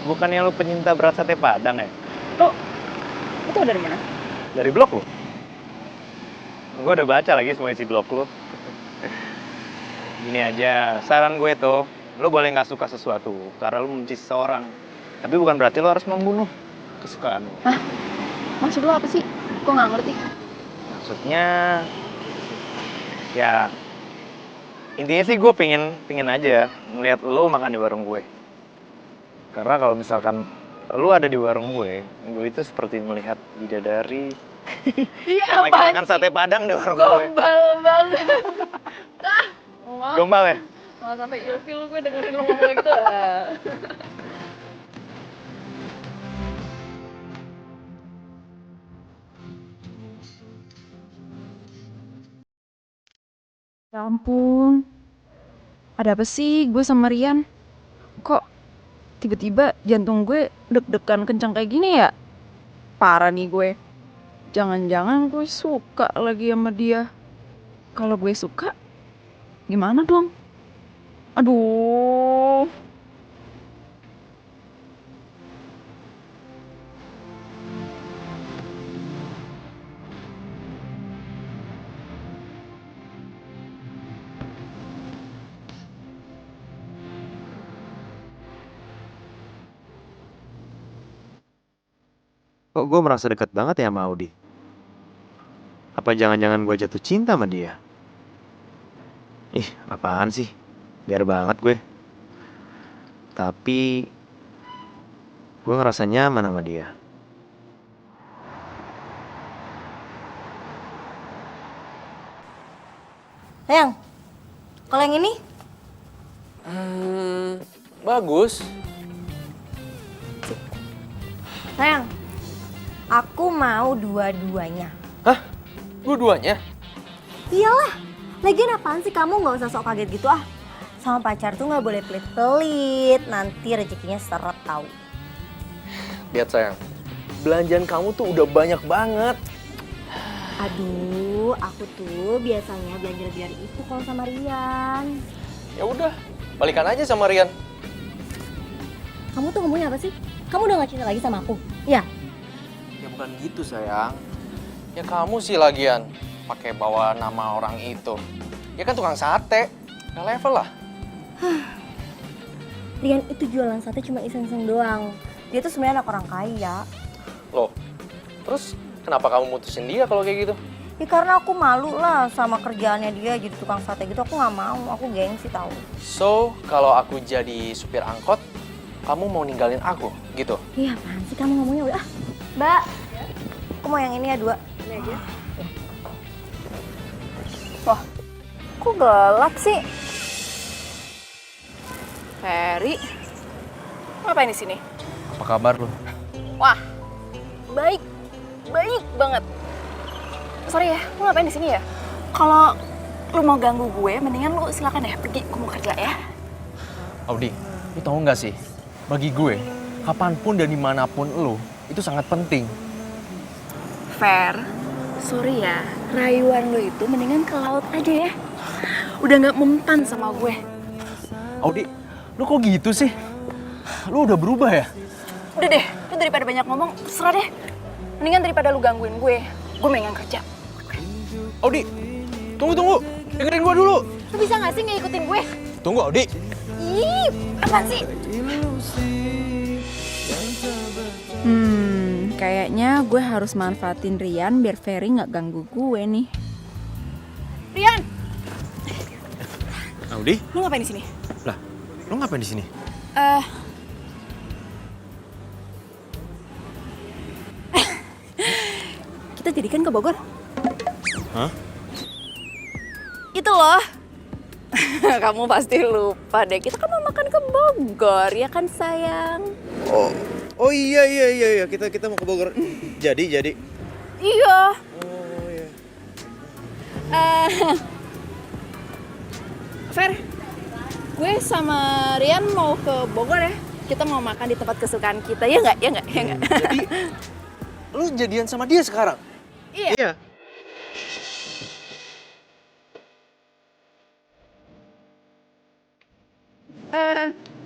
Speaker 2: Bukannya lu penyinta berat sate Padang ya?
Speaker 3: Lo tau dari mana?
Speaker 2: Dari blog lu? Gue udah baca lagi semua isi blog lu. Gini aja, saran gue tuh, lu boleh nggak suka sesuatu karena lu membenci seseorang. Tapi bukan berarti lu harus membunuh kesukaan lu.
Speaker 3: Hah? Maksud lo apa sih? Gue nggak ngerti.
Speaker 2: Maksudnya, ya intinya sih gue pengen aja ngeliat lu makan di warung gue. Karena kalau misalkan lu ada di warung gue itu seperti melihat bidadari.
Speaker 3: Iya,
Speaker 2: lagi makan sate Padang di warung gue.
Speaker 3: Gombal banget.
Speaker 2: Gombal ya?
Speaker 3: Malah sampai ilfil gue dengerin lo ngomong gitu. Ya ampun. Ada apa sih gue sama Rian? Kok tiba-tiba jantung gue deg-degan kencang kayak gini ya? Parah nih gue. Jangan-jangan gue suka lagi sama dia. Kalau gue suka, gimana dong? Aduh.
Speaker 2: Kok gue merasa dekat banget ya sama Audi? Apa jangan-jangan gue jatuh cinta sama dia? Ih, apaan sih? Biar banget gue. Tapi gue ngerasa nyaman sama dia.
Speaker 8: Sayang, kalau yang ini?
Speaker 7: Bagus.
Speaker 8: Sayang, aku mau dua-duanya.
Speaker 7: Hah? Dua-duanya?
Speaker 8: Iyalah, lagian apaan sih kamu nggak usah sok kaget gitu ah. Sama pacar tuh nggak boleh pelit-pelit, nanti rezekinya seret tahu.
Speaker 7: Lihat sayang, belanjaan kamu tuh udah banyak banget.
Speaker 8: Aduh, aku tuh biasanya belanja lebih dari itu kalau sama Rian.
Speaker 7: Ya udah, balikan aja sama Rian.
Speaker 8: Kamu tuh ngomongnya apa sih? Kamu udah gak cinta lagi sama aku? Iya.
Speaker 7: Ya bukan gitu sayang. Ya kamu sih lagian pakai bawa nama orang itu. Ya kan tukang sate, gak level lah.
Speaker 8: Rian itu jualan sate cuma iseng-iseng doang. Dia tuh sebenarnya anak orang kaya.
Speaker 7: Loh, terus kenapa kamu mutusin dia kalau kayak gitu?
Speaker 8: Ya karena aku malu lah sama kerjaannya dia jadi tukang sate gitu. Aku nggak mau, aku gengsi tahu.
Speaker 7: So, kalau aku jadi supir angkot, kamu mau ninggalin aku gitu?
Speaker 8: Iya apaan sih kamu ngomongnya udah. Mbak, aku mau yang ini ya 2. Ini aja. Wah, kok gelap sih?
Speaker 3: Ferry, ngapain di sini?
Speaker 7: Apa kabar lu?
Speaker 3: Wah, baik banget. Sorry ya, lu ngapain di sini ya? Kalau lu mau ganggu gue, mendingan lu silakan ya pergi. Gue mau kerja ya.
Speaker 7: Audi, lu tahu nggak sih? Bagi gue, kapanpun dan dimanapun lu, itu sangat penting.
Speaker 3: Fer, sorry ya, rayuan lu itu mendingan ke laut aja ya. Udah nggak mempan sama gue.
Speaker 7: Audi, lu kok gitu sih? Lu udah berubah ya?
Speaker 3: Udah deh, lu daripada banyak ngomong, terserah deh. Mendingan daripada lu gangguin gue mendingan kerja.
Speaker 7: Audi, tunggu. Dengerin gue dulu.
Speaker 3: Lu bisa nggak sih nggak ikutin gue?
Speaker 7: Tunggu, Audi.
Speaker 3: Ih, apaan sih?
Speaker 5: Kayaknya gue harus manfaatin Rian biar Ferry nggak ganggu gue nih.
Speaker 3: Rian,
Speaker 2: Audi?
Speaker 3: lu ngapain di sini?
Speaker 2: Lah, lu ngapain di sini?
Speaker 3: Kita jadikan ke Bogor.
Speaker 2: Hah?
Speaker 3: Itu loh. Kamu pasti lupa deh. Kita kan mau makan ke Bogor, ya kan sayang?
Speaker 2: Oh iya. Kita mau ke Bogor. Jadi.
Speaker 3: Iya.
Speaker 2: Oh iya.
Speaker 3: Fer, gue sama Rian mau ke Bogor ya. Kita mau makan di tempat kesukaan kita, ya nggak?
Speaker 7: Jadi, lu jadian sama dia sekarang?
Speaker 3: Iya.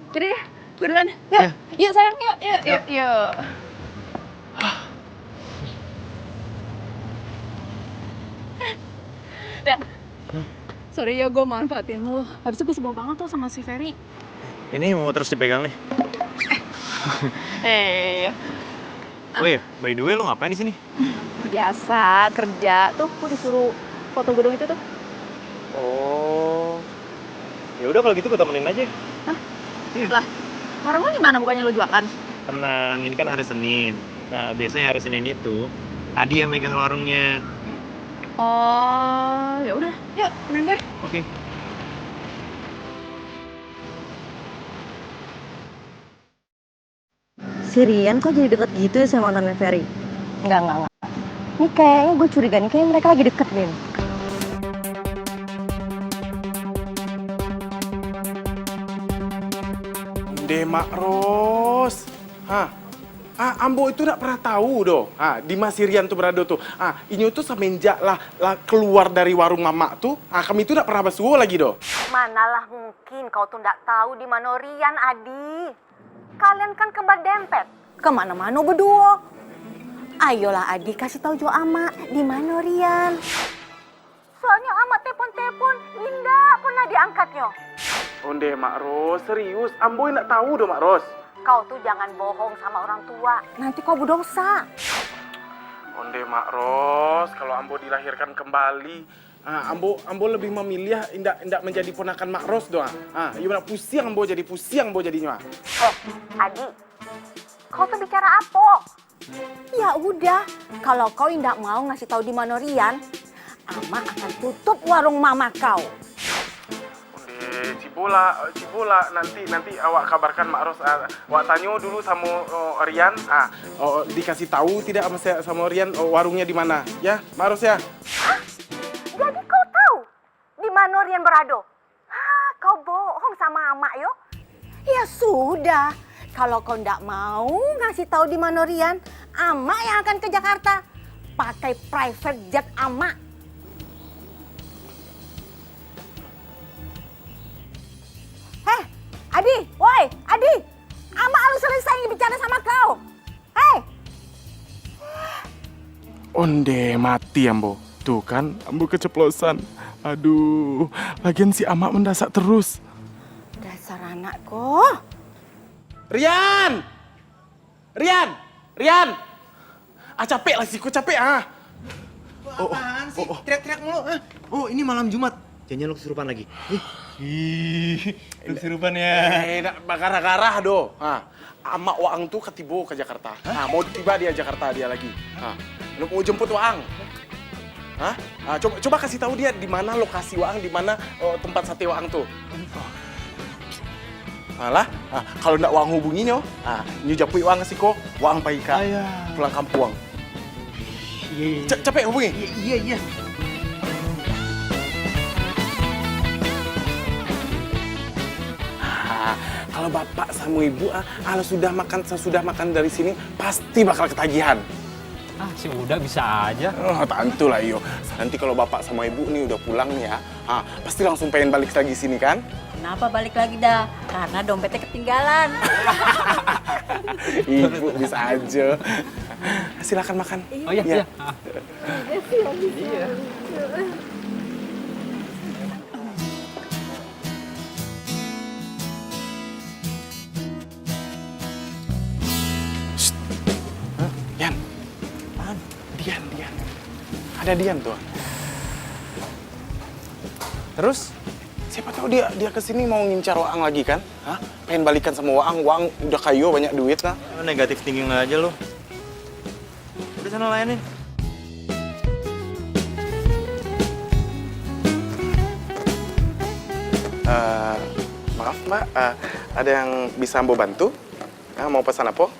Speaker 3: Jadi deh, gue duluan. Yuk sayang, yuk. Dan, sorry ya gue manfaatin lu. Habis itu gue sebel banget tuh sama si Ferry.
Speaker 2: Ini mau terus dipegang nih. Oh iya, by the way lu ngapain di sini?
Speaker 3: Biasa kerja tuh, gue disuruh foto gedung itu tuh.
Speaker 2: Oh. Ya udah kalau gitu gue temenin aja.
Speaker 3: Lah, warung lu gimana bukannya lu jualan?
Speaker 2: Tenang, ini kan hari Senin. Nah, biasanya hari Senin itu Adi yang megang warungnya.
Speaker 3: Oh, ya udah, yuk temenin gue.
Speaker 2: Oke.
Speaker 8: Si Rian kok jadi deket gitu ya sama mantannya Ferry? Enggak. Ini kayaknya gue curiga nih, kayaknya mereka lagi deket nih.
Speaker 4: Mak Ros. Ambo itu tidak pernah tahu doh. Di Mas Sirian tuh berada tuh. Inyo tuh semenjak lah keluar dari warung mama tuh, kami itu tidak pernah basuh lagi doh.
Speaker 8: Manalah mungkin kau tuh nggak tahu di mana Rian, Adi. Kalian kan kembar dempet. Kemana-mana berdua. Ayolah Adi, kasih tahu Jo Ama di mana Rian. Soalnya Ama telepon Indah pernah diangkatnya.
Speaker 4: Onde Mak Ros, serius. Ambo tidak tahu doh Mak Ros.
Speaker 8: Kau tuh jangan bohong sama orang tua. Nanti kau berdosa.
Speaker 4: Onde Mak Ros, kalau Ambo dilahirkan kembali, Ambo lebih memilih indak menjadi ponakan Mak Ros doang. Iya pusing Ambo jadinya.
Speaker 8: Adi, kau tuh bicara apa? Ya udah, kalau kau indak mau ngasih tahu di mana Rian, Ama akan tutup warung mama kau.
Speaker 4: Cibola nanti awak kabarkan Mak Ros. Awak tanya dulu sama Rian. Dikasih tahu tidak sama Rian warungnya di mana ya, Mak Ros ya.
Speaker 8: Hah? Jadi kau tahu di mana Rian berada? Hah, kau bohong sama Ama yo. Ya sudah, kalau kau ndak mau ngasih tahu di mana Rian, Ama yang akan ke Jakarta pakai private jet Ama. Adi, woi, Adi, Ama harus selesai bicara sama kau. Hei.
Speaker 4: Onde mati Ambo. Tuh kan, Ambo keceplosan. Aduh, lagian si Ama mendasak terus.
Speaker 8: Dasar anakku.
Speaker 4: Rian! Capek lah sih, kok capek
Speaker 2: Apaan sih? Teriak-teriak mulu. Oh, ini malam Jumat. Jangan lu kesurupan lagi. Lu kesurupan ya.
Speaker 4: Bakar-garah do. Ama Waang tuh ketibo ke Jakarta. Mau tiba dia Jakarta dia lagi. Mau jemput Waang. Coba kasih tahu dia di mana lokasi Waang, di mana tempat sate Waang tuh. Malah, kalau ndak Waang hubunginyo, nyu japui Waang sih kok, Waang paika pulang kampung.
Speaker 2: Iya.
Speaker 4: Capek hubungi?
Speaker 2: Iya.
Speaker 4: Kalau bapak sama ibu, kalau sudah makan dari sini, pasti bakal ketagihan.
Speaker 9: Si udah bisa aja.
Speaker 4: Tentu lah iyo. Nanti kalau bapak sama ibu nih udah pulang nih ya, pasti langsung pengen balik lagi sini kan?
Speaker 8: Kenapa balik lagi dah? Karena dompetnya ketinggalan.
Speaker 4: Ibu bisa aja. Silakan makan.
Speaker 9: Oh iya.
Speaker 4: Dian. Dian. Ada Dian tuh.
Speaker 9: Terus?
Speaker 4: Siapa tahu dia kesini mau ngincar Waang lagi kan? Pengen balikan sama Waang. Waang udah kayu banyak duit lah.
Speaker 2: Negatif thinking aja lu. Udah sana layanin.
Speaker 4: Maaf Mbak, ada yang bisa Ambo bantu? Mau pesan apa?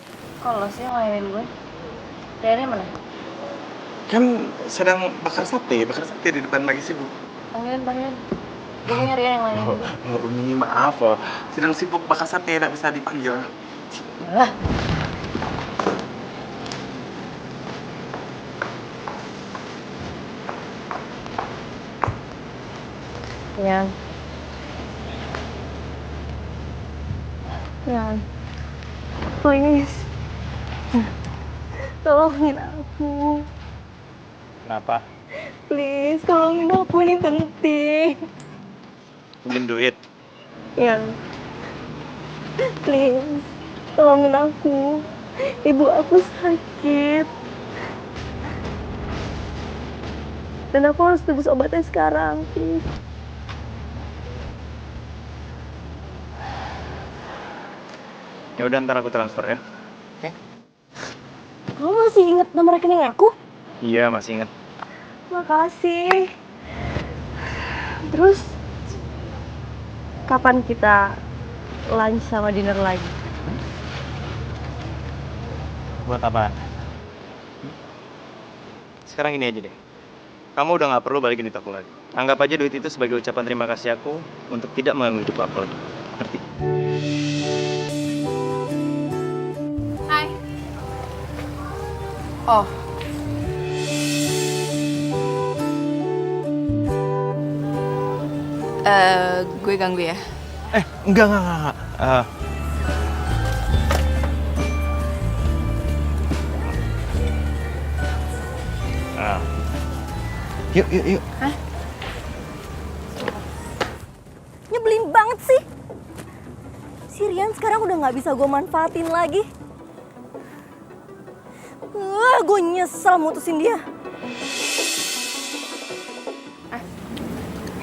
Speaker 6: Kalau sih yang layanin gue. Riannya mana?
Speaker 4: Kan sedang bakar sate di depan lagi sibuk.
Speaker 6: Panggilin. Gue punya Rian yang layanin gue.
Speaker 4: Umi maaf, sedang sibuk bakar sate, tidak bisa dipanggil.
Speaker 6: Yalah. Rian, please, tolongin aku.
Speaker 2: Kenapa?
Speaker 6: Please, tolongin aku, ini penting.
Speaker 2: Pinjam duit.
Speaker 6: Rian, please, tolongin aku. Ibu aku sakit. Dan aku harus tebus obatnya sekarang, please.
Speaker 2: Ya udah, ntar aku transfer ya. Oke?
Speaker 6: Kamu masih ingat nomor rekening aku?
Speaker 2: Iya, masih ingat.
Speaker 6: Makasih. Terus, kapan kita lunch sama dinner lagi?
Speaker 2: Buat apaan? Sekarang ini aja deh. Kamu udah gak perlu balikin duit aku lagi. Anggap aja duit itu sebagai ucapan terima kasih aku untuk tidak mengganggu hidup aku lagi. Ngerti?
Speaker 3: Hai. Oh. Gue ganggu ya?
Speaker 2: Enggak. Yuk.
Speaker 3: Hah?
Speaker 8: Nyebelin banget sih. Si Rian sekarang udah nggak bisa gue manfaatin lagi. Gue nyesel mutusin dia.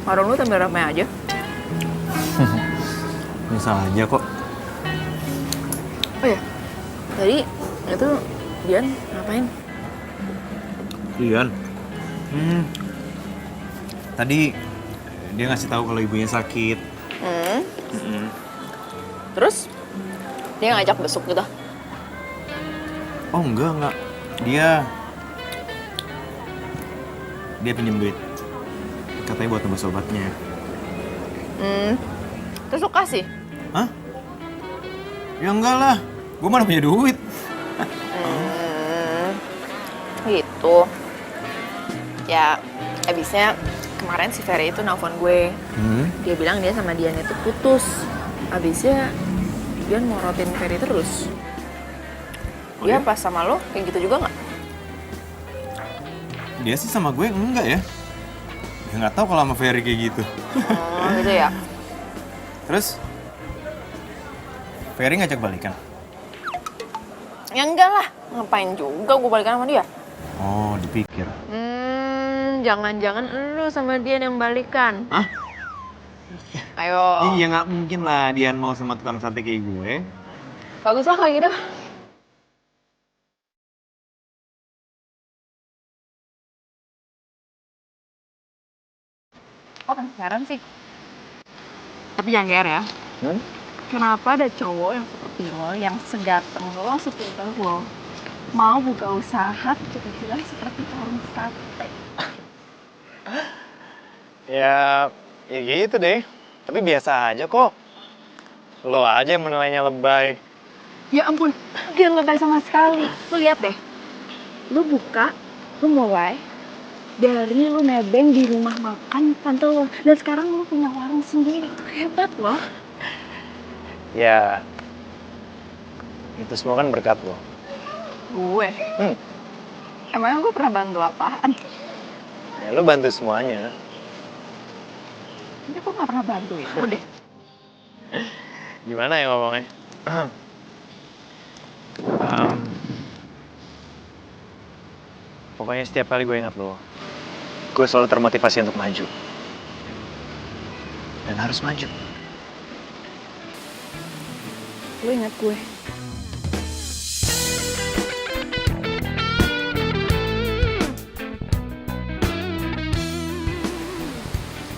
Speaker 3: Warung lu tambah ramai aja.
Speaker 2: Bisa aja kok.
Speaker 3: Oh ya, tadi itu Dian ngapain?
Speaker 2: Dian? Tadi dia ngasih tahu kalau ibunya sakit.
Speaker 3: Terus dia ngajak besok gitu.
Speaker 2: Oh enggak. Dia pinjam duit. Katanya buat nembus obatnya.
Speaker 3: Terus lu kasih?
Speaker 2: Hah? Ya enggak lah. Gue mana punya duit.
Speaker 3: Gitu. Ya, abisnya kemarin si Ferry itu nelfon gue. Dia bilang dia sama Dian itu putus. Abisnya Dian morotin Ferry terus. Dia pas sama lo kayak gitu juga nggak?
Speaker 2: Dia sih sama gue enggak ya. Ya nggak tahu kalau sama Ferry kayak gitu.
Speaker 3: Oh gitu ya.
Speaker 2: Terus Ferry ngajak balikan?
Speaker 3: Ya enggak lah, ngapain juga gue balikan sama dia?
Speaker 2: Oh, dipikir.
Speaker 3: Jangan-jangan lu sama Dian yang balikan.
Speaker 2: Hah?
Speaker 3: Ayo.
Speaker 2: Iya nggak mungkin lah Dian mau sama tukang sate kayak gue.
Speaker 3: Bagus lah kayak gitu. Oh penasaran sih. Tapi jangan GR ya. Kenapa ada cowok yang seperti lo, yang segateng lo, sepintar lo, mau buka usaha kecil-kecilan seperti warung sate?
Speaker 7: Ya gitu deh. Tapi biasa aja kok. Lo aja yang menilainya lebay.
Speaker 3: Ya ampun, gak lebay sama sekali. Lu lihat deh, lu buka, lu mulai dari lu nebeng di rumah makan tante lo, dan sekarang lu punya warung sendiri. Itu hebat loh.
Speaker 7: Ya, itu semua kan berkat lo.
Speaker 3: Gue? Emangnya gue pernah bantu apaan?
Speaker 7: Ya, lo bantu semuanya.
Speaker 3: Ini gue gak pernah bantu ya, deh.
Speaker 7: Gimana ya ngomongnya? Pokoknya setiap kali gue ingat lo, gue selalu termotivasi untuk maju. Dan harus maju.
Speaker 3: Lu ingat gue?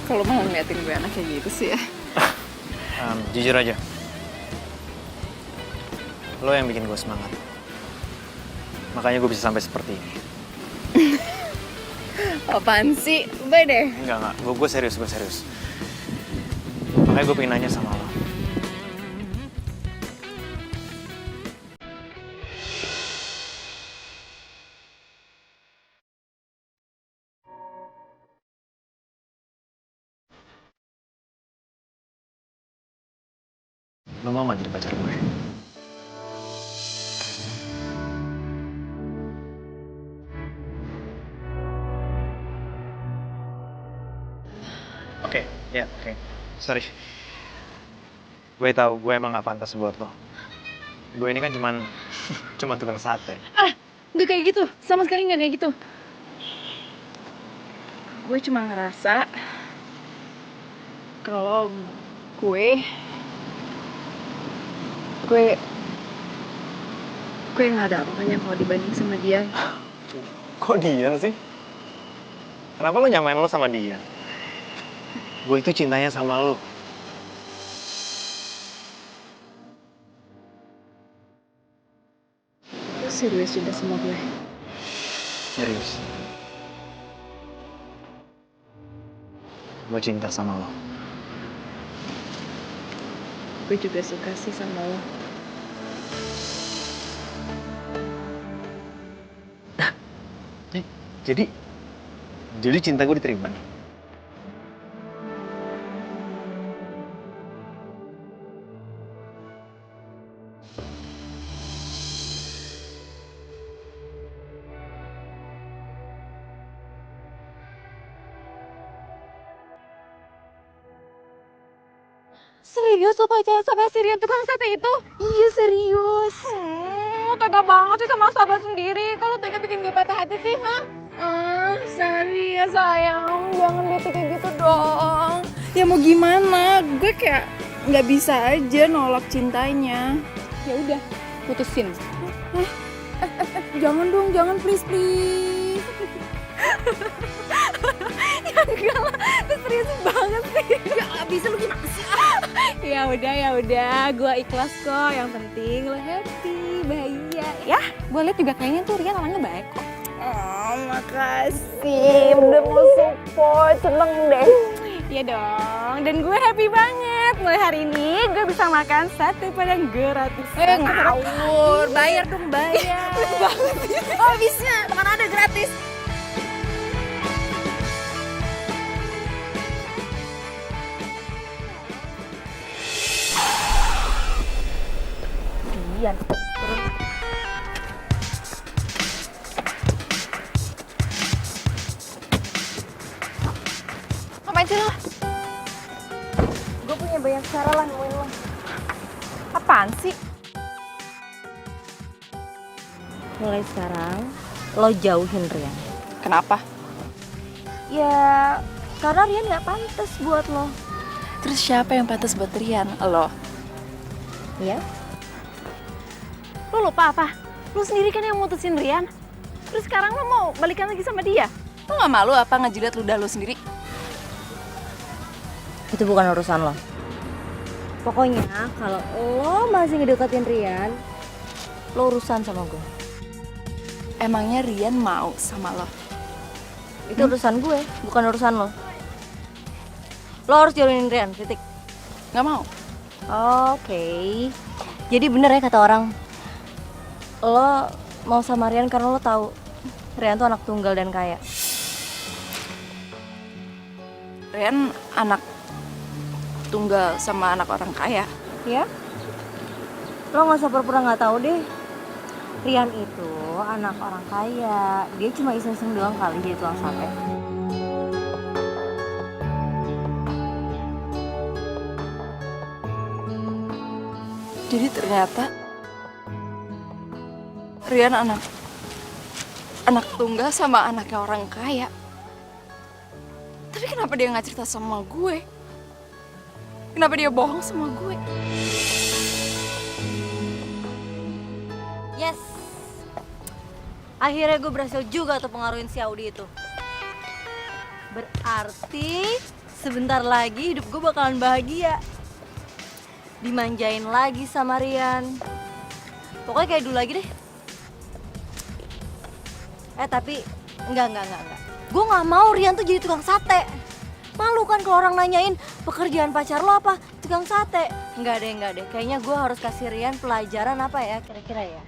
Speaker 3: Kalau mau ngeliatin gue anak kayak gitu sih ya.
Speaker 7: Jujur aja, lo yang bikin gue semangat. Makanya gue bisa sampai seperti ini.
Speaker 3: Apaan sih? Udah deh.
Speaker 7: Enggak. Gue serius. Makanya gue pengen nanya sama lo. Lo mau gak jadi pacar gue? Oke. Sorry. Gue tahu gue emang gak pantas buat lo. Gue ini kan cuma tukang sate.
Speaker 3: Nggak kayak gitu. Sama sekali nggak kayak gitu. Gue cuma ngerasa kalau gue nggak ada apanya kalau dibanding sama dia.
Speaker 7: Kok Dian sih? Kenapa lo nyamain lo sama Dian? Gue itu cintanya sama lo.
Speaker 3: Lo serius cinta sama gue?
Speaker 7: Serius. Gue cinta sama lo.
Speaker 3: Gue juga suka sih sama lo.
Speaker 7: Jadi cinta gue diterima nih.
Speaker 5: Serius lo pacaran sama si Rian tukang sate itu?
Speaker 3: Iya serius.
Speaker 5: Tega banget sih sama sahabat sendiri. Kalau tega bikin gue patah hati sih, ha?
Speaker 3: Sorry ya sayang, jangan bete kayak gitu dong. Ya mau gimana, gue kayak nggak bisa aja nolak cintanya.
Speaker 5: Ya udah, putusin.
Speaker 3: Jangan dong, jangan please.
Speaker 5: Ya enggak lah, serius banget sih. Ya bisa lu gimana sih? Ya udah, gue ikhlas kok. Yang penting lo happy, bahagia. Ya, gue liat juga kayaknya tuh Rian orangnya baik kok.
Speaker 1: Oh, makasih udah mau support, seneng deh.
Speaker 5: Iya dong, dan gue happy banget. Mulai hari ini gue bisa makan sate padang gratis.
Speaker 3: Ngawur, bayar dong, bayar. Oh bisa, mana ada gratis.
Speaker 5: Rian,
Speaker 3: Ngapain sih lo?
Speaker 5: gue punya banyak cara lah nemuin lo.
Speaker 3: Apaan sih?
Speaker 5: Mulai sekarang, lo jauhin Rian.
Speaker 3: Kenapa?
Speaker 5: Ya, karena Rian gak pantas buat lo.
Speaker 3: Terus siapa yang pantas buat Rian? Lo?
Speaker 5: Ya? Lo lupa apa? Lo sendiri kan yang mutusin Rian. Terus sekarang lo mau balikan lagi sama dia?
Speaker 3: Lo gak malu apa ngejilat ludah lo sendiri?
Speaker 5: Itu bukan urusan lo. Pokoknya kalau lo masih ngedeketin Rian, lo urusan sama gue.
Speaker 3: Emangnya Rian mau sama lo?
Speaker 5: Itu urusan gue, bukan urusan lo. Lo harus jauhin Rian, titik.
Speaker 3: Gak mau?
Speaker 5: Oke. Jadi bener ya kata orang, lo mau sama Rian karena lo tahu Rian tuh anak tunggal dan kaya.
Speaker 3: Rian anak tunggal sama anak orang kaya.
Speaker 5: Ya? Lo nggak usah pura-pura nggak tahu deh. Rian itu anak orang kaya. Dia cuma iseng-iseng doang kali jadi tukang sate.
Speaker 3: Jadi ternyata Rian anak tunggal sama anaknya orang kaya. Tapi kenapa dia nggak cerita sama gue? Kenapa dia bohong sama gue?
Speaker 5: Yes. Akhirnya gue berhasil juga tuh pengaruhin si Audi itu. Berarti sebentar lagi hidup gue bakalan bahagia. Dimanjain lagi sama Rian. Pokoknya kayak dulu lagi deh. Tapi enggak. Gue nggak mau Rian tuh jadi tukang sate. Malu kan kalau orang nanyain pekerjaan pacar lo apa? Tukang sate. Enggak deh. Kayaknya gue harus kasih Rian pelajaran apa ya kira-kira ya.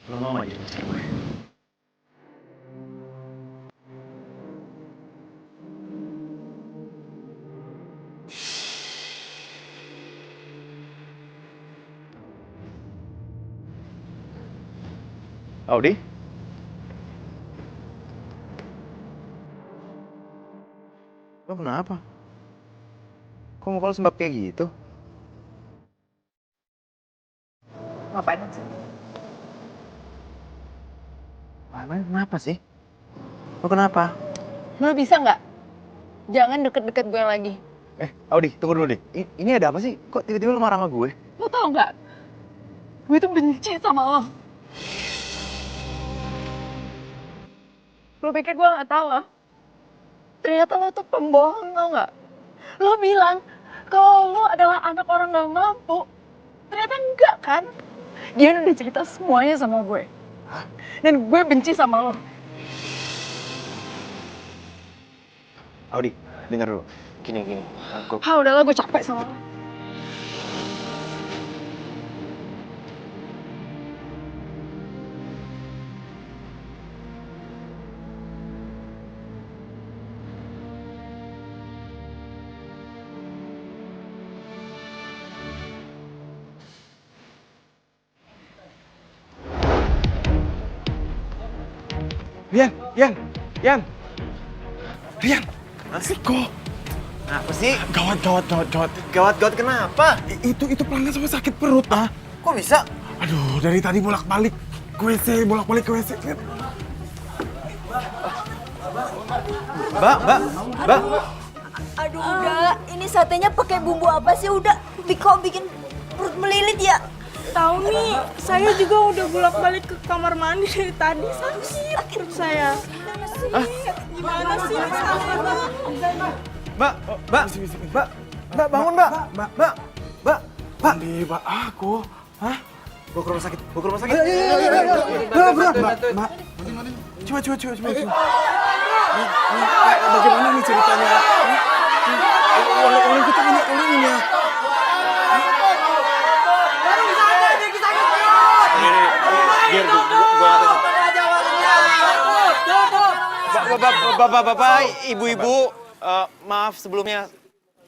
Speaker 2: Lo mau aja pacar gue? Audi? Lo kenapa? Kok muka lo sembab kayak gitu?
Speaker 3: Ngapain sih?
Speaker 2: Kenapa sih? Lo kenapa?
Speaker 3: Lo bisa nggak? Jangan deket-deket gue lagi.
Speaker 2: Audi, tunggu dulu deh. Ini ada apa sih? Kok tiba-tiba lo marah sama gue?
Speaker 3: Lo tau nggak? Gue tuh benci sama lo. Lo pikir gue nggak tahu? Ternyata lo tuh pembohong, tau nggak? Lo bilang kalau lo adalah anak orang nggak mampu. Ternyata enggak kan? Dia udah cerita semuanya sama gue. Dan gue benci sama lo.
Speaker 2: Audi, dengar dulu. Gini.
Speaker 3: Udahlah, gue capek sama lo.
Speaker 4: Rian. Rian, Siko.
Speaker 2: Apa sih?
Speaker 4: Gawat.
Speaker 2: Gawat kenapa?
Speaker 4: Itu pelanggan sama sakit perut, ah.
Speaker 2: Kok bisa?
Speaker 4: Aduh, dari tadi bolak-balik ke WC.
Speaker 2: Mbak.
Speaker 3: Aduh, udah. Ini satenya pakai bumbu apa sih? Udah, kok bikin perut melilit ya?
Speaker 5: Tahu nih, saya juga udah bolak-balik ke kamar mandi dari tadi, sakit perut saya. Gimana sih?
Speaker 2: Mbak, bangun, Mbak.
Speaker 4: Mandi, Mbak, aku. Hah?
Speaker 2: Bawa ke rumah sakit.
Speaker 4: Mbak. Coba. Bagaimana nih ceritanya? Orang kita banyak orang ini ya.
Speaker 2: Biar gua Bapak, ibu-ibu, maaf sebelumnya.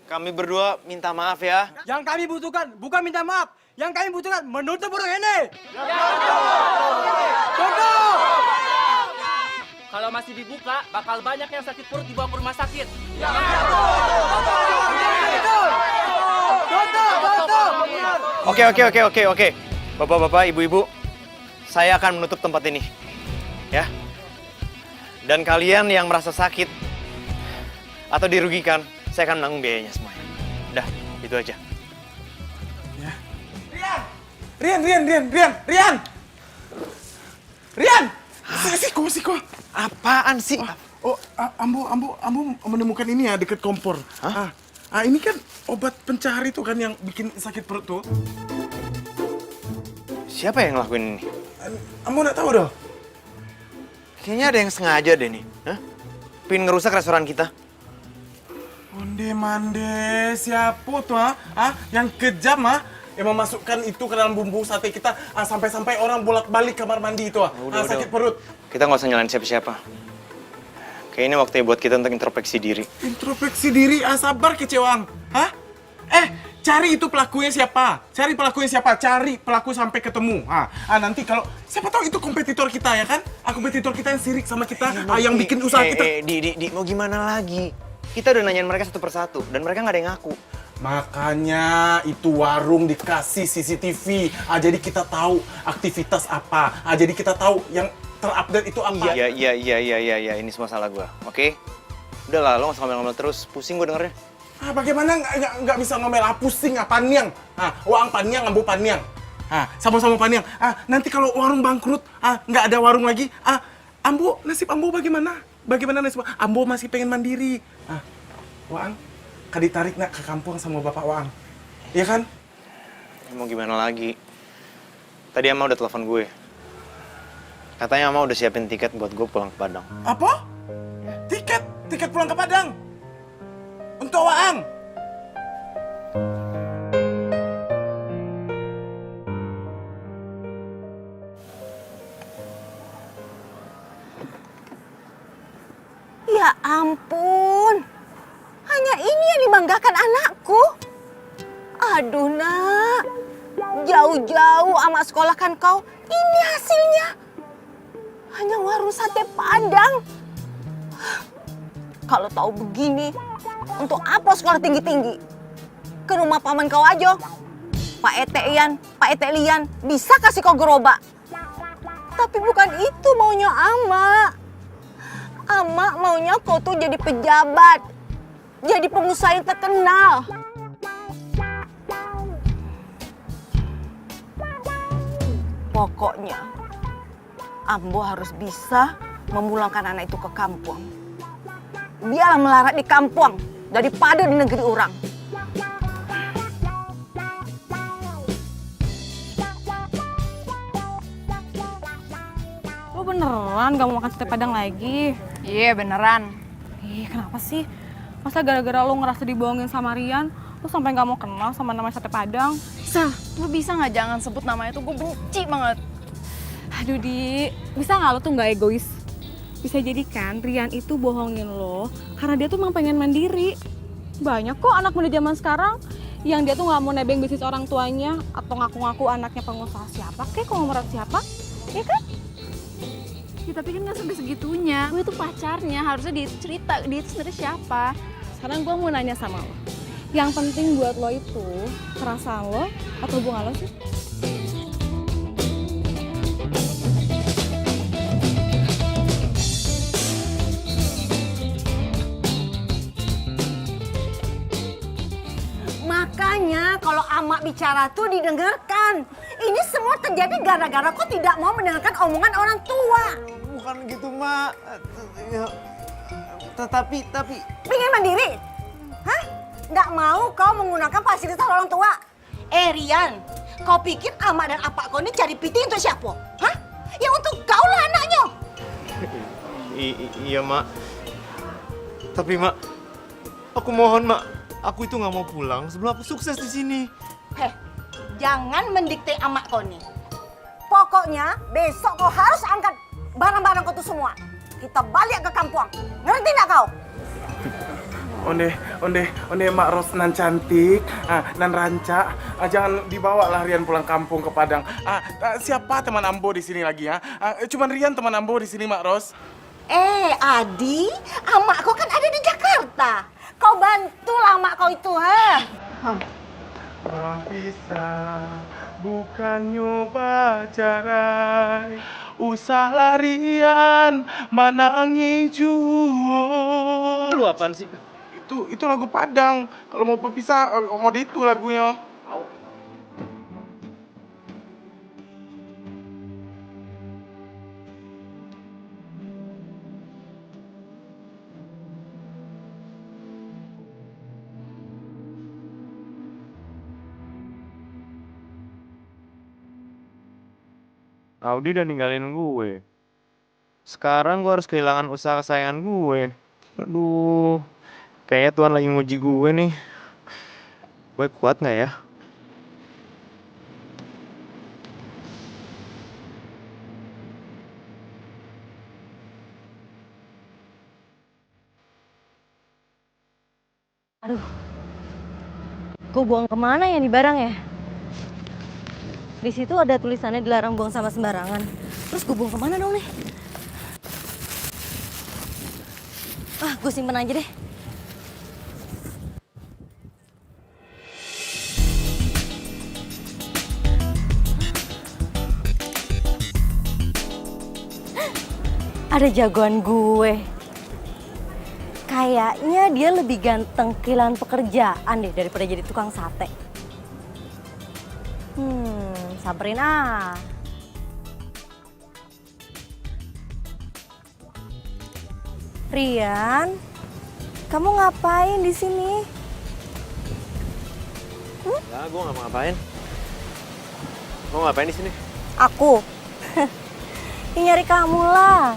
Speaker 2: Kami berdua minta maaf ya.
Speaker 9: Yang kami butuhkan bukan minta maaf. Yang kami butuhkan menutup burung ini. Tutup! Kalau masih dibuka, bakal banyak yang sakit perut dibawa ke rumah sakit. Tutup!
Speaker 2: Oke. Bapak-bapak, ibu-ibu, saya akan menutup tempat ini. Ya. Dan kalian yang merasa sakit atau dirugikan, saya akan menanggung biayanya semuanya. Udah, itu aja.
Speaker 4: Rian! Siko.
Speaker 2: Apaan sih?
Speaker 4: Ambo menemukan ini ya dekat kompor.
Speaker 2: Hah?
Speaker 4: Ini kan obat pencahar itu kan yang bikin sakit perut tuh.
Speaker 2: Siapa yang ngelakuin ini?
Speaker 4: Ambo nggak tahu dah.
Speaker 2: Kayaknya ada yang sengaja deh nih. Hah? Pengen ngerusak restoran kita.
Speaker 4: Onde-mande, siapa tuh yang kejam yang memasukkan itu ke dalam bumbu sate kita sampai-sampai orang bolak-balik kamar mandi itu sakit perut.
Speaker 2: Kita nggak usah nyalain siapa-siapa. Kayaknya waktunya buat kita untuk introspeksi diri.
Speaker 4: Introspeksi diri, sabar kecewang. Cari itu pelakunya siapa? Cari pelaku sampai ketemu. Nanti kalau siapa tahu itu kompetitor kita ya kan? Kompetitor kita yang sirik sama kita, yang bikin usaha kita.
Speaker 2: Di mau gimana lagi? Kita udah nanyain mereka satu persatu dan mereka nggak ada yang ngaku.
Speaker 4: Makanya itu warung dikasih CCTV. Jadi kita tahu aktivitas apa. Jadi kita tahu yang terupdate itu apa.
Speaker 2: Iya, ini semua salah gue. Oke? Udahlah, lo nggak usah ngomel-ngomel terus. Pusing gue dengernya.
Speaker 4: Bagaimana nggak bisa ngomel pusing paniang. Uang paniang, ambo paniang. Sama-sama paniang. Nanti kalau warung bangkrut, nggak ada warung lagi. Ambo, nasib ambo bagaimana? Bagaimana nasib ambo masih pengen mandiri. Waang, ditarik nak ke kampung sama bapak Waang. Iya kan?
Speaker 2: Mau gimana lagi? Tadi Ama udah telepon gue. Katanya Ama udah siapin tiket buat gue pulang ke Padang.
Speaker 4: Apa? Tiket pulang ke Padang? Untuk Waang?
Speaker 8: Ya ampun, hanya ini yang dibanggakan anakku. Aduh nak, jauh-jauh amat sekolahkan kau, ini hasilnya. Hanya warung sate Padang. Kalau tahu begini, untuk apa sekolah tinggi-tinggi? Ke rumah paman kau aja. Pak Ete Lian, bisa kasih kau gerobak. Tapi bukan itu maunya Ama. Ama maunya kau tuh jadi pejabat. Jadi pengusaha yang terkenal. Pokoknya, Ambo harus bisa memulangkan anak itu ke kampung. Biarlah melarat di kampung daripada di negeri orang.
Speaker 5: Lo beneran gak mau makan sate Padang lagi?
Speaker 3: Iya, beneran.
Speaker 5: Kenapa sih? Masa gara-gara lo ngerasa dibohongin sama Rian, lo sampai gak mau kenal sama nama sate Padang?
Speaker 3: Lo bisa nggak jangan sebut nama itu? Gue benci banget.
Speaker 5: Aduh Di, bisa gak lo tuh gak egois? Bisa jadi kan Rian itu bohongin lo karena dia tuh emang pengen mandiri. Banyak kok anak muda zaman sekarang yang dia tuh gak mau nebeng bisnis orang tuanya atau ngaku-ngaku anaknya pengusaha siapa kek, konglomerat siapa, ya kan?
Speaker 3: Ya tapi kan gak sampai segitunya. Gue itu pacarnya, harusnya dia itu cerita, dia itu sebenarnya siapa.
Speaker 5: Sekarang gue mau nanya sama lo. Yang penting buat lo itu perasaan lo atau hubungan lo sih?
Speaker 8: Makanya kalau Ama bicara tuh didengarkan. Ini semua terjadi gara-gara kau tidak mau mendengarkan omongan orang tua.
Speaker 2: Bukan gitu, Mak. Tapi...
Speaker 8: Pengen mandiri? Hah? Nggak mau kau menggunakan fasilitas orang tua? Rian, kau pikir Ama dan Apa kau ini cari piti untuk siapa? Hah? Ya untuk kau lah anaknya.
Speaker 2: Iya, Mak. Tapi, Mak, aku mohon, Mak. Aku itu nggak mau pulang sebelum aku sukses di sini.
Speaker 8: Jangan mendikte Ama kau nih. Pokoknya besok kau harus angkat barang-barang kau tuh semua. Kita balik ke kampung. Ngerti nggak kau?
Speaker 4: Onde Mak Ros nan cantik, nan ranca, jangan dibawa lah Rian pulang kampung ke Padang. Siapa teman Ambo di sini lagi ya? Cuman Rian teman Ambo di sini, Mak Ros.
Speaker 8: Adi, Ama kau kan ada di Jakarta. Kau bantulah Ama kau itu, ha?
Speaker 4: Orang pisah bukan nyoba cara, usah larian manangi juo.
Speaker 7: Lu apaan sih?
Speaker 4: Itu lagu Padang. Kalau mau berpisah, mau itu lagunya.
Speaker 2: Audi udah ninggalin gue. Sekarang gue harus kehilangan usaha kesayangan gue. Aduh, kayaknya Tuhan lagi nguji gue nih. Gue kuat nggak ya?
Speaker 1: Aduh, gue buang kemana ya nih barang ya? Di situ ada tulisannya dilarang buang sama sembarangan. Terus gue buang kemana dong nih? Gue simpen aja deh. Ada jagoan gue. Kayaknya dia lebih ganteng kehilangan pekerjaan deh daripada jadi tukang sate. Samperin ah. Rian, kamu ngapain di sini?
Speaker 2: Enggak, gue nggak mau ngapain. Mau ngapain di sini?
Speaker 1: Aku. Nyari kamu lah.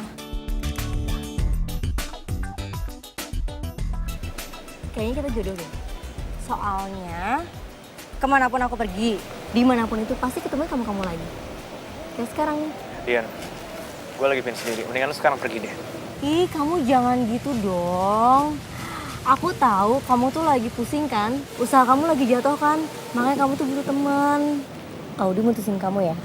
Speaker 1: Kayaknya kita jodoh deh. Soalnya kemanapun aku pergi, dimanapun itu pasti ketemu kamu lagi. Kayak sekarang nih.
Speaker 2: Dian, gue lagi pengen sendiri. Mendingan lu sekarang pergi deh.
Speaker 1: Ih, kamu jangan gitu dong. Aku tahu kamu tuh lagi pusing kan, usaha kamu lagi jatuh kan, makanya kamu tuh butuh teman. Audi mutusin kamu ya?